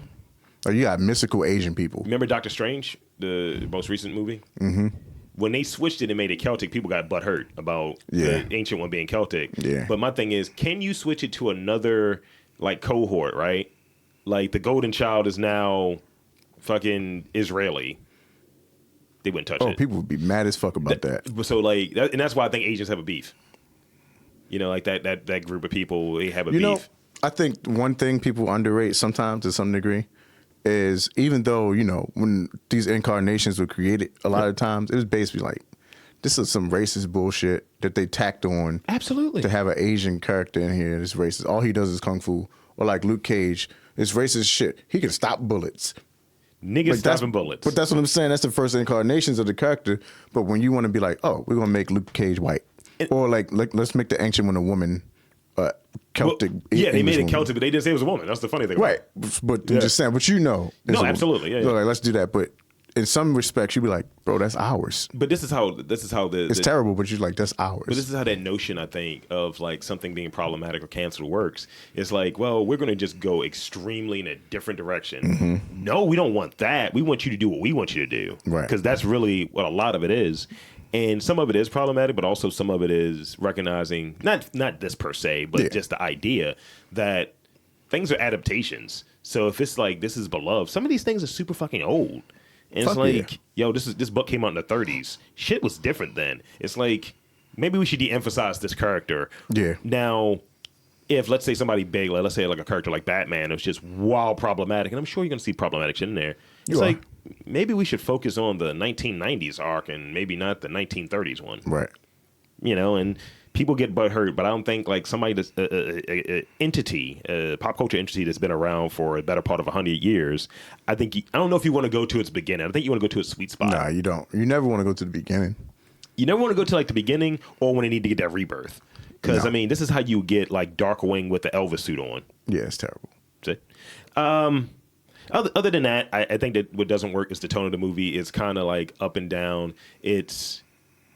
Like, you got mystical Asian people. Remember Doctor Strange, the most recent movie? Mm-hmm. When they switched it and made it Celtic, people got butthurt about the ancient one being Celtic. Yeah. But my thing is, can you switch it to another, like, cohort, right? Like, the Golden Child is now fucking Israeli. They wouldn't touch it. Oh, people would be mad as fuck about that. So, like, and that's why I think Asians have a beef. Like that group of people, they have a beef. I think one thing people underrate sometimes to some degree is, even though, when these incarnations were created, a lot of times it was basically like, this is some racist bullshit that they tacked on. Absolutely. To have an Asian character in here that's racist. All he does is kung fu. Or like Luke Cage, it's racist shit. He can stop bullets. Niggas stopping bullets. But that's what I'm saying. That's the first incarnations of the character. But when you want to be like, oh, we're going to make Luke Cage white. Or like let's make the ancient one a woman. Celtic. Well, yeah, they made it Celtic, but they didn't say it was a woman. That's the funny thing. Right. But I'm just saying, but No, absolutely. Yeah. So like, let's do that. But in some respects, you'd be like, bro, that's ours. But this is how it's terrible, but you're like, that's ours. But this is how that notion, I think, of like something being problematic or canceled works. It's like, well, we're going to just go extremely in a different direction. Mm-hmm. No, we don't want that. We want you to do what we want you to do. Right. Because that's really what a lot of it is. And some of it is problematic, but also some of it is recognizing, not this per se, but just the idea that things are adaptations. So if it's like, this is beloved, some of these things are super fucking old. And it's like, yo, this book came out in the 30s. Shit was different then. It's like, maybe we should de-emphasize this character. Yeah. Now, if let's say somebody big, like let's say like a character like Batman, it's just wild problematic, and I'm sure you're gonna see problematic shit in there. It's like, maybe we should focus on the 1990s arc and maybe not the 1930s one. Right. And people get butthurt, but I don't think like somebody that's a pop culture entity that's been around for a better part of 100 years. I don't know if you want to go to its beginning. I think you want to go to its sweet spot. Nah, you don't. You never want to go to the beginning. You never want to go to like the beginning or when they need to get that rebirth. Because I mean, this is how you get like Darkwing with the Elvis suit on. Yeah, it's terrible. See? Other than that, I think that what doesn't work is the tone of the movie is kind of like up and down. It's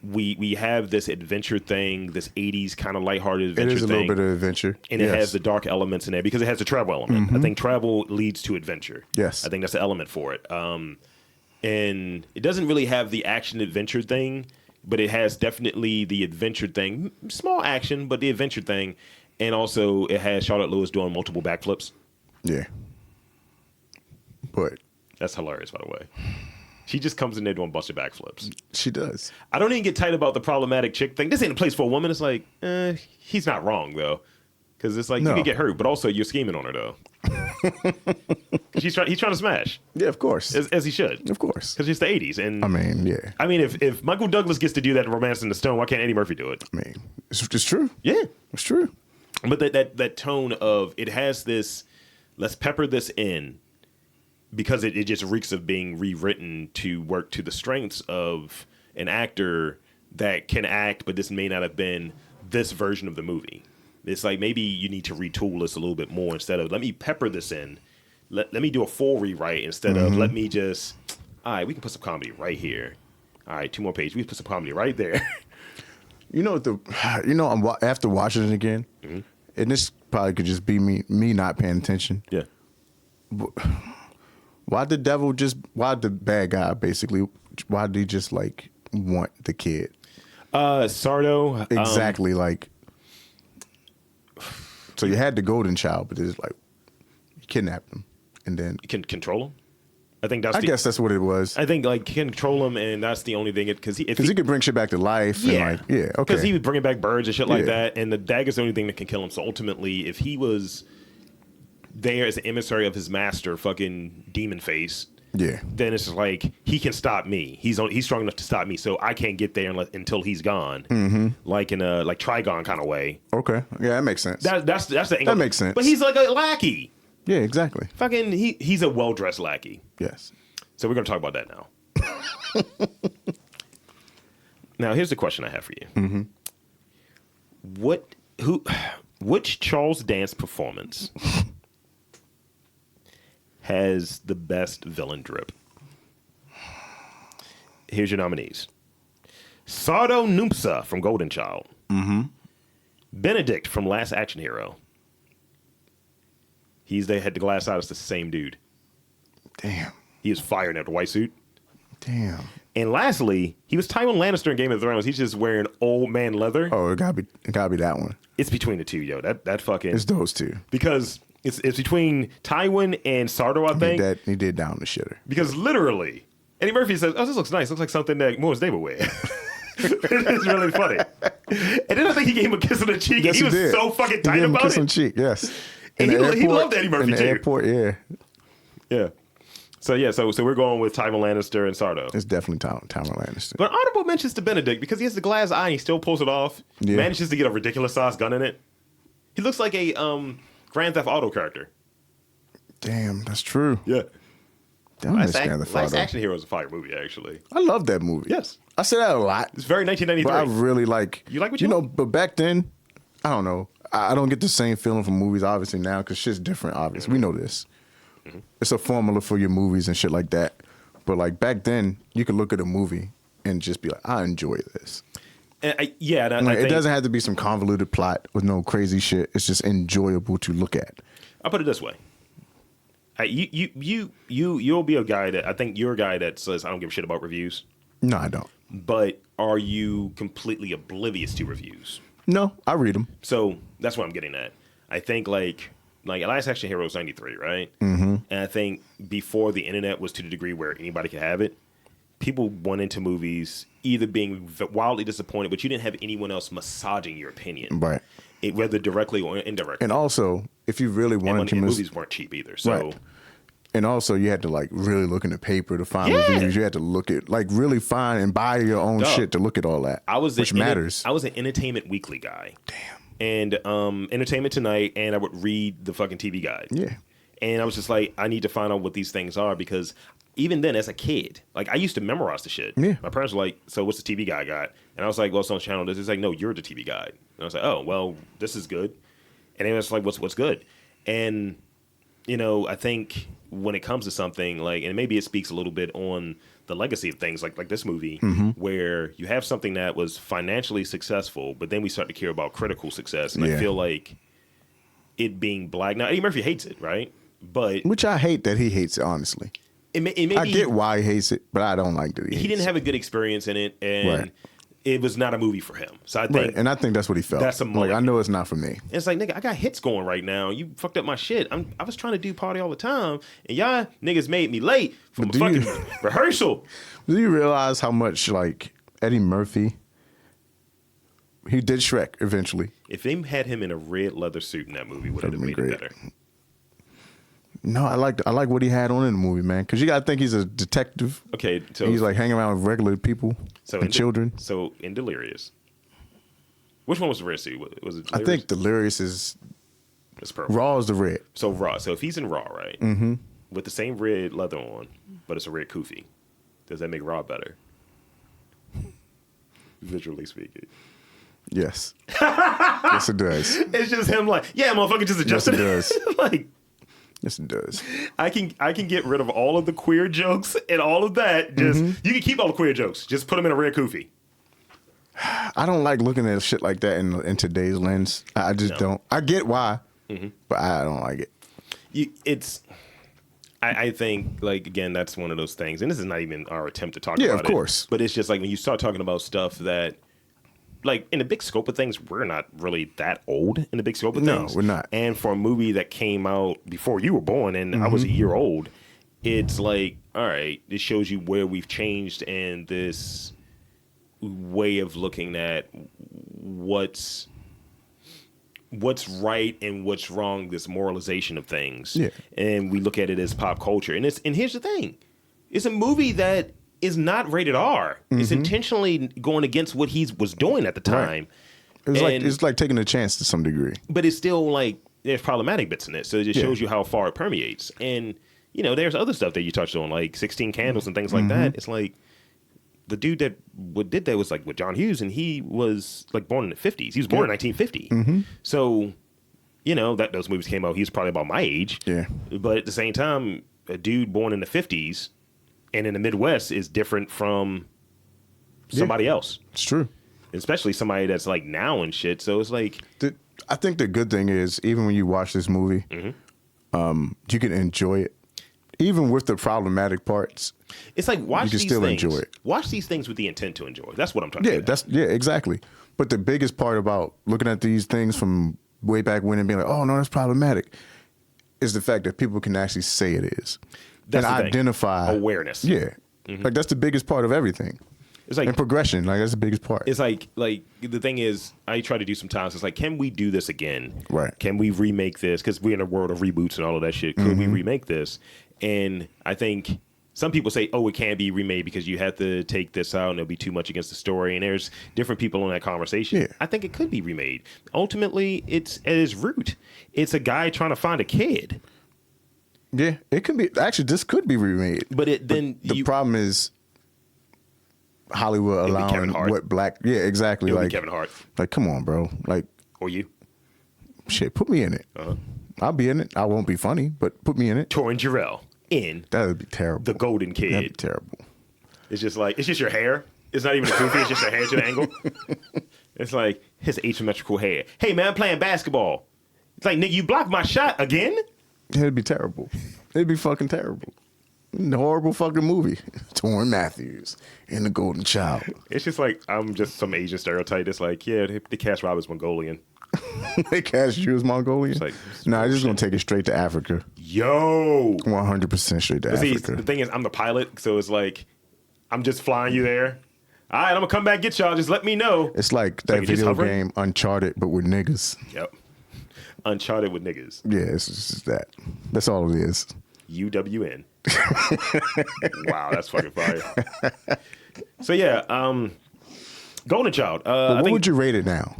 we have this adventure thing, this 80s kind of lighthearted adventure thing. It is a little bit of adventure. And it has the dark elements in there because it has the travel element. Mm-hmm. I think travel leads to adventure. Yes. I think that's the element for it. And it doesn't really have the action adventure thing, but it has definitely the adventure thing. Small action, but the adventure thing. And also it has Charlotte Lewis doing multiple backflips. Yeah. But that's hilarious, by the way. She just comes in there doing a bunch of backflips. She does. I don't even get tight about the problematic chick thing. This ain't a place for a woman. It's like, he's not wrong, though. Because it's like, you could get hurt, but also you're scheming on her, though. He's trying to smash. Yeah, of course. As he should. Of course. Because it's the 80s. And I mean, yeah. I mean, if Michael Douglas gets to do that in Romance in the Stone, why can't Eddie Murphy do it? I mean, it's true. Yeah. It's true. But that tone of, it has this, let's pepper this in, because it just reeks of being rewritten to work to the strengths of an actor that can act, but this may not have been this version of the movie. It's like, maybe you need to retool this a little bit more instead of, let me pepper this in. Let me do a full rewrite instead of, let me just, all right, we can put some comedy right here. All right, 2 more pages. We can put some comedy right there. I'm after watching it again, and this probably could just be me not paying attention. Yeah. Why the bad guy, basically, why did he just, like, want the kid? Sardo. Exactly, so you had the golden child, but it's like, you kidnapped him, and then... You can control him? I guess that's what it was. I think, like, control him, and that's the only thing, because he could bring shit back to life. Yeah. And okay. Because he was bringing back birds and shit like that, and the dagger's the only thing that can kill him. So ultimately, if he was there as an emissary of his master, fucking demon face, then it's just like, he can stop me. He's strong enough to stop me, so I can't get there until he's gone. Like in a Trigon kind of way. Okay, yeah, that makes sense. That's the angle. That makes sense. But he's like a lackey. Yeah, exactly. Fucking, he's a well-dressed lackey. Yes. So we're going to talk about that now. Now, here's the question I have for you. Which Charles Dance performance has the best villain drip? Here's your nominees. Sardo Numpsa from Golden Child. Benedict from Last Action Hero. He's the head to glass eye. It's the same dude. Damn. He is fired at the white suit. Damn. And lastly, he was Tywin Lannister in Game of Thrones. He's just wearing old man leather. Oh, it gotta be that one. It's between the two, yo. That fucking. It's those two. Because it's between Tywin and Sardo, I think. He did down the shitter. Because literally, Eddie Murphy says, "Oh, this looks nice. Looks like something that Morris Day would wear." It's really funny. And then I think he gave him a kiss on the cheek. Yes, and he was did. so fucking tight he gave him about a kiss it. on the cheek, yes. And he loved Eddie Murphy in the too. Airport, yeah. Yeah. So we're going with Tywin Lannister and Sardo. It's definitely Tywin Lannister. But honorable mentions to Benedict because he has the glass eye and he still pulls it off. Yeah. Manages to get a ridiculous sized gun in it. He looks like a Grand Theft Auto character. Damn, that's true. Yeah. Last Action Hero is a fire movie, actually. I love that movie. Yes. I say that a lot. It's very 1993. But I really like... You like what you like? But back then, I don't know. I don't get the same feeling from movies, obviously, now, because shit's different, obviously. We know this. It's a formula for your movies and shit like that. But, like, back then, you could look at a movie and just be like, I enjoy this. And I it think, doesn't have to be some convoluted plot with no crazy shit. It's just enjoyable to look at. I'll put it this way. You'll be a guy that... I think you're a guy that says, I don't give a shit about reviews. No, I don't. But are you completely oblivious to reviews? No, I read them. So that's what I'm getting at. I think like Last Action Hero was 93, right? And I think before the internet was to the degree where anybody could have it, people went into movies either being wildly disappointed, but you didn't have anyone else massaging your opinion, right? Whether directly or indirectly. And also, if you really wanted to, movies weren't cheap either, so. Right. And also, you had to like really look in the paper to find reviews. You had to look at really find and buy your own shit to look at all that. Which matters. I was an Entertainment Weekly guy. Damn. And Entertainment Tonight, and I would read the fucking TV Guide. Yeah. And I was just like, I need to find out what these things are because even then, as a kid, like I used to memorize the shit. Yeah. My parents were like, "So what's the TV Guide got?" And I was like, "Well, it's on channel." This is like, "No, you're the TV Guide." And I was like, "Oh, well, this is good." And then it's like, "What's good?" And I think when it comes to something like, and maybe it speaks a little bit on the legacy of things like this movie, where you have something that was financially successful, but then we start to care about critical success. And I feel like it being black. Now, Eddie Murphy hates it, right? But which I hate that he hates it, honestly. It may I get why he hates it, but I don't like that he didn't have a good experience in it. And it was not a movie for him. So I think, and I think that's what he felt. That's a like, I know it's not for me. It's like, nigga, I got hits going right now. You fucked up my shit. I was trying to do party all the time, and y'all niggas made me late from a fucking rehearsal. Do you realize how much like Eddie Murphy? He did Shrek eventually. If they had him in a red leather suit in that movie, would have made it better. No, I like what he had on in the movie, man. Because you gotta think he's a detective. Okay, so he's like hanging around with regular people and children. So in Delirious, which one was the red suit? Was it? Delirious? I think Delirious is. It's purple. Raw is the red. So Raw. So if he's in Raw, right, with the same red leather on, but it's a red kufi, does that make Raw better? Visually speaking. Yes. Yes, it does. It's just him like, yeah, motherfucker, just adjusted. Yes, it does. Like. Yes, it does. I can get rid of all of the queer jokes and all of that. Just you can keep all the queer jokes. Just put them in a red kufi. I don't like looking at shit like that in today's lens. I just don't. I get why, but I don't like it. I think, like, again, that's one of those things. And this is not even our attempt to talk about it. Yeah, of course. But it's just like when you start talking about stuff that, like, in the big scope of things, we're not really that old in the big scope of things. No, we're not. And for a movie that came out before you were born and I was a year old, it's like, all right, this shows you where we've changed and this way of looking at what's right and what's wrong, this moralization of things. Yeah. And we look at it as pop culture. And here's the thing. It's a movie that is not rated R. It's intentionally going against what he was doing at the time. Right. It's like taking a chance to some degree. But it's still like there's problematic bits in it. So it just shows you how far it permeates. And, you know, there's other stuff that you touched on, like 16 Candles and things like that. It's like the dude that did that was like with John Hughes, and he was like born in the 50s. He was born in 1950. So, you know, those movies came out. He was probably about my age. Yeah. But at the same time, a dude born in the 50s and in the Midwest is different from somebody else. It's true. Especially somebody that's like now and shit. So it's like... I think the good thing is, even when you watch this movie, you can enjoy it. Even with the problematic parts. It's like, watch these things. You can still enjoy it. Watch these things with the intent to enjoy. That's what I'm talking about. Yeah, exactly. But the biggest part about looking at these things from way back when and being like, oh, no, that's problematic, is the fact that people can actually say it is. That's and the thing. Identify awareness. Yeah. Like, that's the biggest part of everything. It's like, and progression, like, that's the biggest part. It's like the thing is, I try to do sometimes, it's like, can we do this again? Right. Can we remake this? Because we're in a world of reboots and all of that shit. Could we remake this? And I think some people say, oh, it can't be remade because you have to take this out and it'll be too much against the story. And there's different people in that conversation. Yeah. I think it could be remade. Ultimately, it's at its root, it's a guy trying to find a kid. Yeah, it could be. Actually, this could be remade. But the problem is Hollywood allowing what black. Yeah, exactly. Like Kevin Hart. Like, come on, bro. Like, or you. Shit, put me in it. I'll be in it. I won't be funny, but put me in it. Torin Jarrell in. That would be terrible. The Golden Kid. That'd be terrible. It's just your hair. It's not even a goofy. It's just your hair to the angle. It's like his asymmetrical hair. Hey man, I'm playing basketball. It's like, nigga, you blocked my shot again. It'd be terrible. It'd be fucking terrible. Horrible fucking movie. Torrin Matthews in The Golden Child. It's just like, I'm just some Asian stereotype. It's like, yeah, the cast Rob is Mongolian. They cast you as Mongolian? It's like, I'm just going to take it straight to Africa. Yo! 100% straight to Africa. The thing is, I'm the pilot, so it's like, I'm just flying you there. All right, I'm going to come back get y'all. Just let me know. It's like that video game Uncharted, but with niggas. Yep. Uncharted with niggas. Yeah, it's just that. That's all it is. UWN. Wow, that's fucking fire. So yeah, Golden Child. What would you rate it now?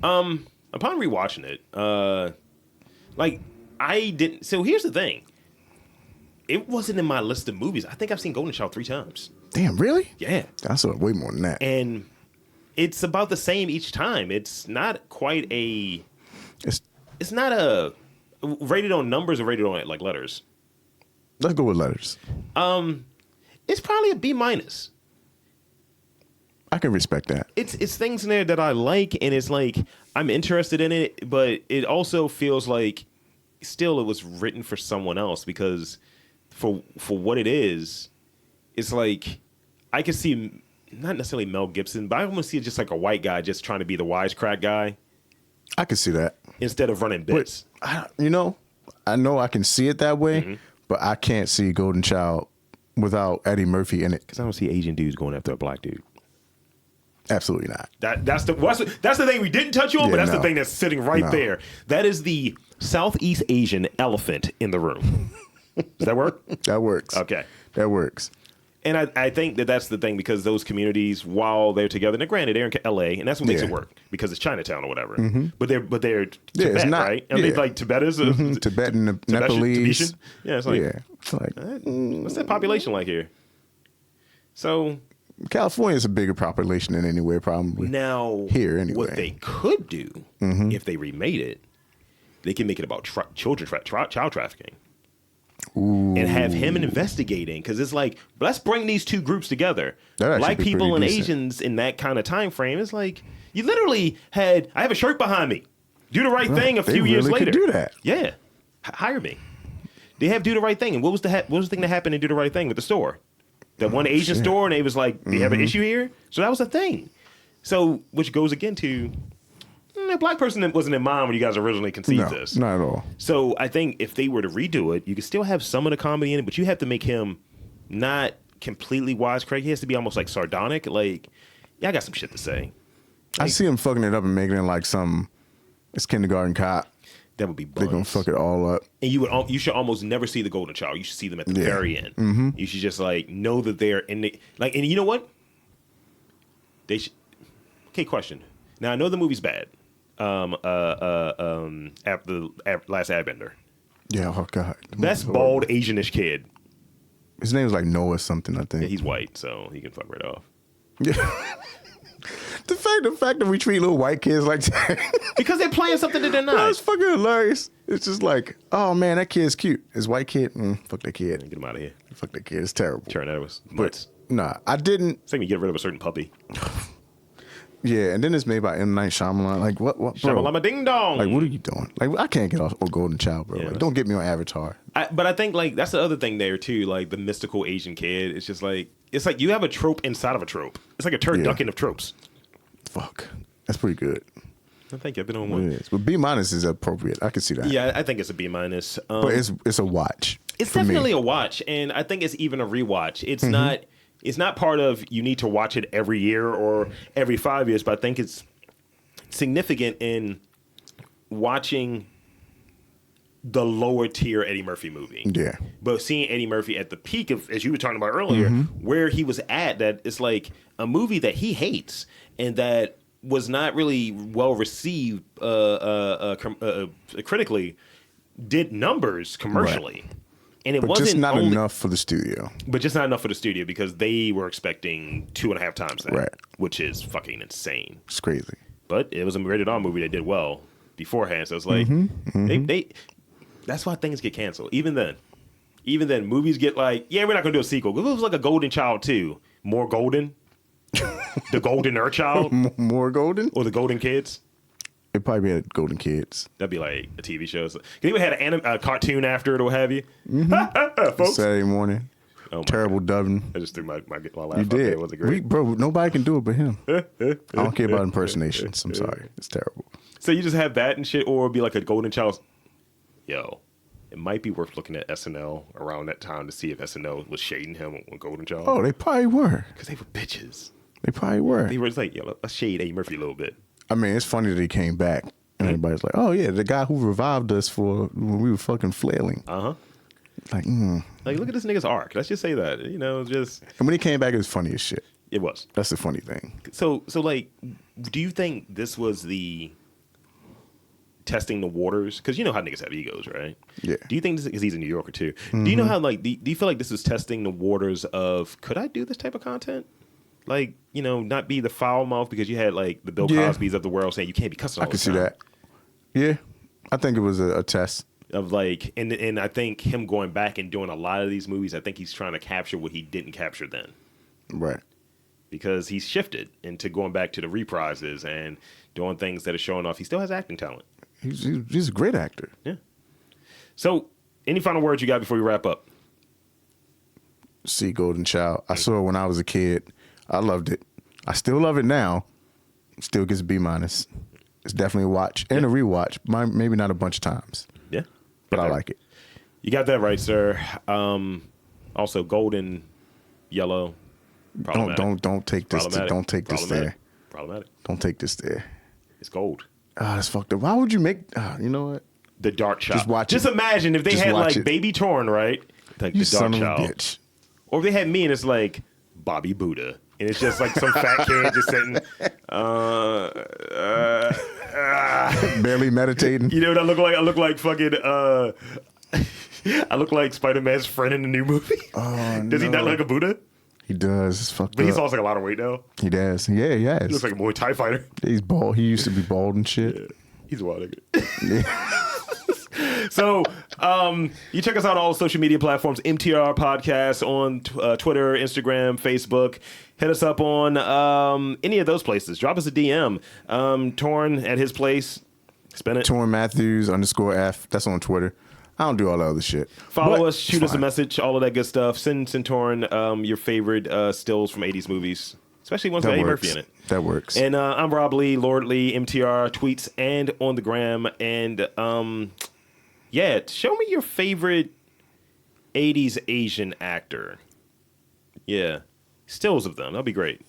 Upon rewatching it, like I didn't. So here's the thing. It wasn't in my list of movies. I think I've seen Golden Child 3 times. Damn, really? Yeah. I saw way more than that. And it's about the same each time. It's not quite a. It's not a rated on numbers or rated on like letters. Let's go with letters. It's probably a B-. I can respect that. It's things in there that I like, and it's like I'm interested in it, but it also feels like still it was written for someone else, because for what it is, it's like I can see not necessarily Mel Gibson, but I almost see it just like a white guy just trying to be the wisecrack guy. I can see that. Instead of running bits. But, I know I can see it that way, but I can't see Golden Child without Eddie Murphy in it. Because I don't see Asian dudes going after a black dude. Absolutely not. That's the thing we didn't touch on, but that's the thing that's sitting right there. That is the Southeast Asian elephant in the room. Does that work? That works. Okay. That works. And I think that's the thing, because those communities, while they're together, now granted they're in LA, and that's what makes it work, because it's Chinatown or whatever. But they're Tibet, it's not, right? I mean, like Tibet is Tibetan, Nepalese. Yeah, it's like what's that population like here? So California is a bigger population than anywhere, probably. Now, here anyway. What they could do if they remade it, they can make it about child trafficking. Ooh. And have him investigating, because it's like, let's bring these two groups together. Black be people and decent. Asians in that kind of time frame. It's like you literally had. I have a shirt behind me. Do the right thing. A few years later, could do that. Yeah, hire me. They have Do the Right Thing, and what was the thing that happened in Do the Right Thing with the store? That one Asian store, and they was like, they have an issue here. So that was a thing. So which goes again to. A black person that wasn't in mind when you guys originally conceived this. Not at all. So I think if they were to redo it, you could still have some of the comedy in it, but you have to make him not completely wisecrack. He has to be almost like sardonic. Like, yeah, I got some shit to say. Like, I see him fucking it up and making it like it's Kindergarten Cop. That would be buns. They're going to fuck it all up. And you should almost never see the Golden Child. You should see them at the very end. You should just like know that they're in the, like, and you know what? They should. Okay, question. Now I know the movie's bad. Last Airbender. Yeah, oh God. Best bald Asianish kid. His name was like Noah something, I think. Yeah, he's white, so he can fuck right off. Yeah. the fact that we treat little white kids like that. Because they're playing something that they're not. That's fucking hilarious. It's just like, oh man, that kid's cute. His white kid, fuck that kid. Get him out of here. Fuck that kid. It's terrible. Turn that was nuts. Nah, I didn't. It's like you get rid of a certain puppy. Yeah, and then it's made by M. Night Shyamalan. Like, what, bro? Shamalama ding dong. Like, what are you doing? Like, I can't get off Golden Child, bro. Yeah, like, don't get me on Avatar. But I think, like, that's the other thing there, too. Like, the mystical Asian kid. It's just like, it's like you have a trope inside of a trope. It's like a turducken of tropes. Fuck. That's pretty good. I think I've been on one. It is. But B- is appropriate. I can see that. Yeah, I think it's a B-. But it's a watch. It's definitely a watch. And I think it's even a rewatch. It's not... It's not part of you need to watch it every year or every 5 years, but I think it's significant in watching the lower tier Eddie Murphy movie. Yeah. But seeing Eddie Murphy at the peak of, as you were talking about earlier, where he was at, that it's like a movie that he hates and that was not really well received critically, did numbers commercially. Right. And it but wasn't just not enough for the studio. But just not enough for the studio because they were expecting 2.5 times that, right? Which is fucking insane. It's crazy. But it was a rated R movie that did well beforehand. So it's like they that's why things get canceled. Even then, movies get like, yeah, we're not gonna do a sequel. If it was like a Golden Child 2, more golden, the Golden Child, more golden, or the Golden Kids. It'd probably be a Golden Kids. That'd be like a TV show. So, they would have had a cartoon after it or what have you. Folks. Saturday morning. Oh terrible dubbing. I just threw my laugh you up did. there. Was it great? Bro, nobody can do it but him. I don't care about impersonations. I'm sorry. It's terrible. So you just have that and shit, or it'd be like a Golden Child. Yo, it might be worth looking at SNL around that time to see if SNL was shading him on Golden Child. Oh, they probably were. Because they were bitches. They probably were. They were just like, yo, let's shade Eddie Murphy a little bit. I mean, it's funny that he came back. And everybody's like, oh, yeah, the guy who revived us for when we were fucking flailing. Like, Like, look at this nigga's arc. Let's just say that. You know, just... And when he came back, it was funny as shit. It was. That's the funny thing. So like, do you think this was the testing the waters? Because you know how niggas have egos, right? Yeah. Do you think this, because he's a New Yorker too, do you know how, like, do you feel like this is testing the waters of, could I do this type of content? Like, you know, not be the foul mouth, because you had like the Bill Cosbys of the world saying you can't be cussing all the time. I can see that. Yeah. I think it was a test. Of like, and I think him going back and doing a lot of these movies, I think he's trying to capture what he didn't capture then. Right. Because he's shifted into going back to the reprises and doing things that are showing off. He still has acting talent. He's a great actor. Yeah. So, any final words you got before we wrap up? See Golden Child. I saw it when I was a kid. I loved it. I still love it now. Still gets a B-. It's definitely a watch and a rewatch. Maybe not a bunch of times. Yeah. But I like it. You got that right, sir. Also, golden, yellow. Don't take this. Don't take this there. Problematic. Don't take this there. It's gold. Ah, that's fucked up. Why would you make? You know what? The Dark Child. Just watch it. Just imagine if they had like Baby Torin, right? Like you the Dark son of a Child. bitch. Or if they had me and it's like Bobby Buddha, and it's just like some fat kid just sitting, barely meditating. You know what I look like? I look like fucking. I look like Spider-Man's friend in the new movie. Oh, Does he not look like a Buddha? He does. It's fucked But up. he's lost like a lot of weight now. He does. Yeah, he has. He looks like a Muay Thai fighter. He's bald. He used to be bald and shit. Yeah. He's a wild nigga. So, you check us out on all social media platforms, MTR Podcast on Twitter, Instagram, Facebook. Hit us up on any of those places. Drop us a DM. Torin at his place. Spin it. Torin Matthews _F. That's on Twitter. I don't do all the other shit. Follow us, shoot us a message, all of that good stuff. Send Torin your favorite stills from 80s movies, especially ones with Eddie Murphy in it. That works. And I'm Rob Lee, Lord Lee, MTR, tweets and on the gram. And yeah, show me your favorite 80s Asian actor. Yeah, stills of them. That'd be great.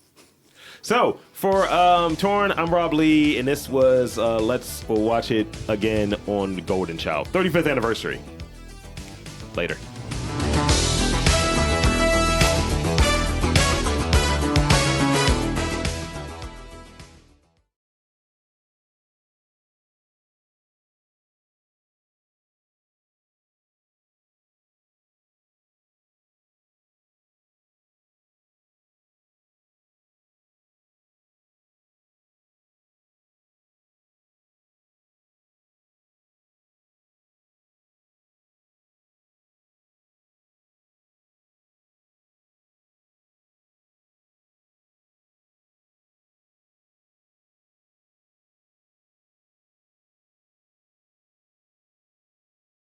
So for Torin, I'm Rob Lee, and this was we'll watch it again on Golden Child 35th anniversary. Later.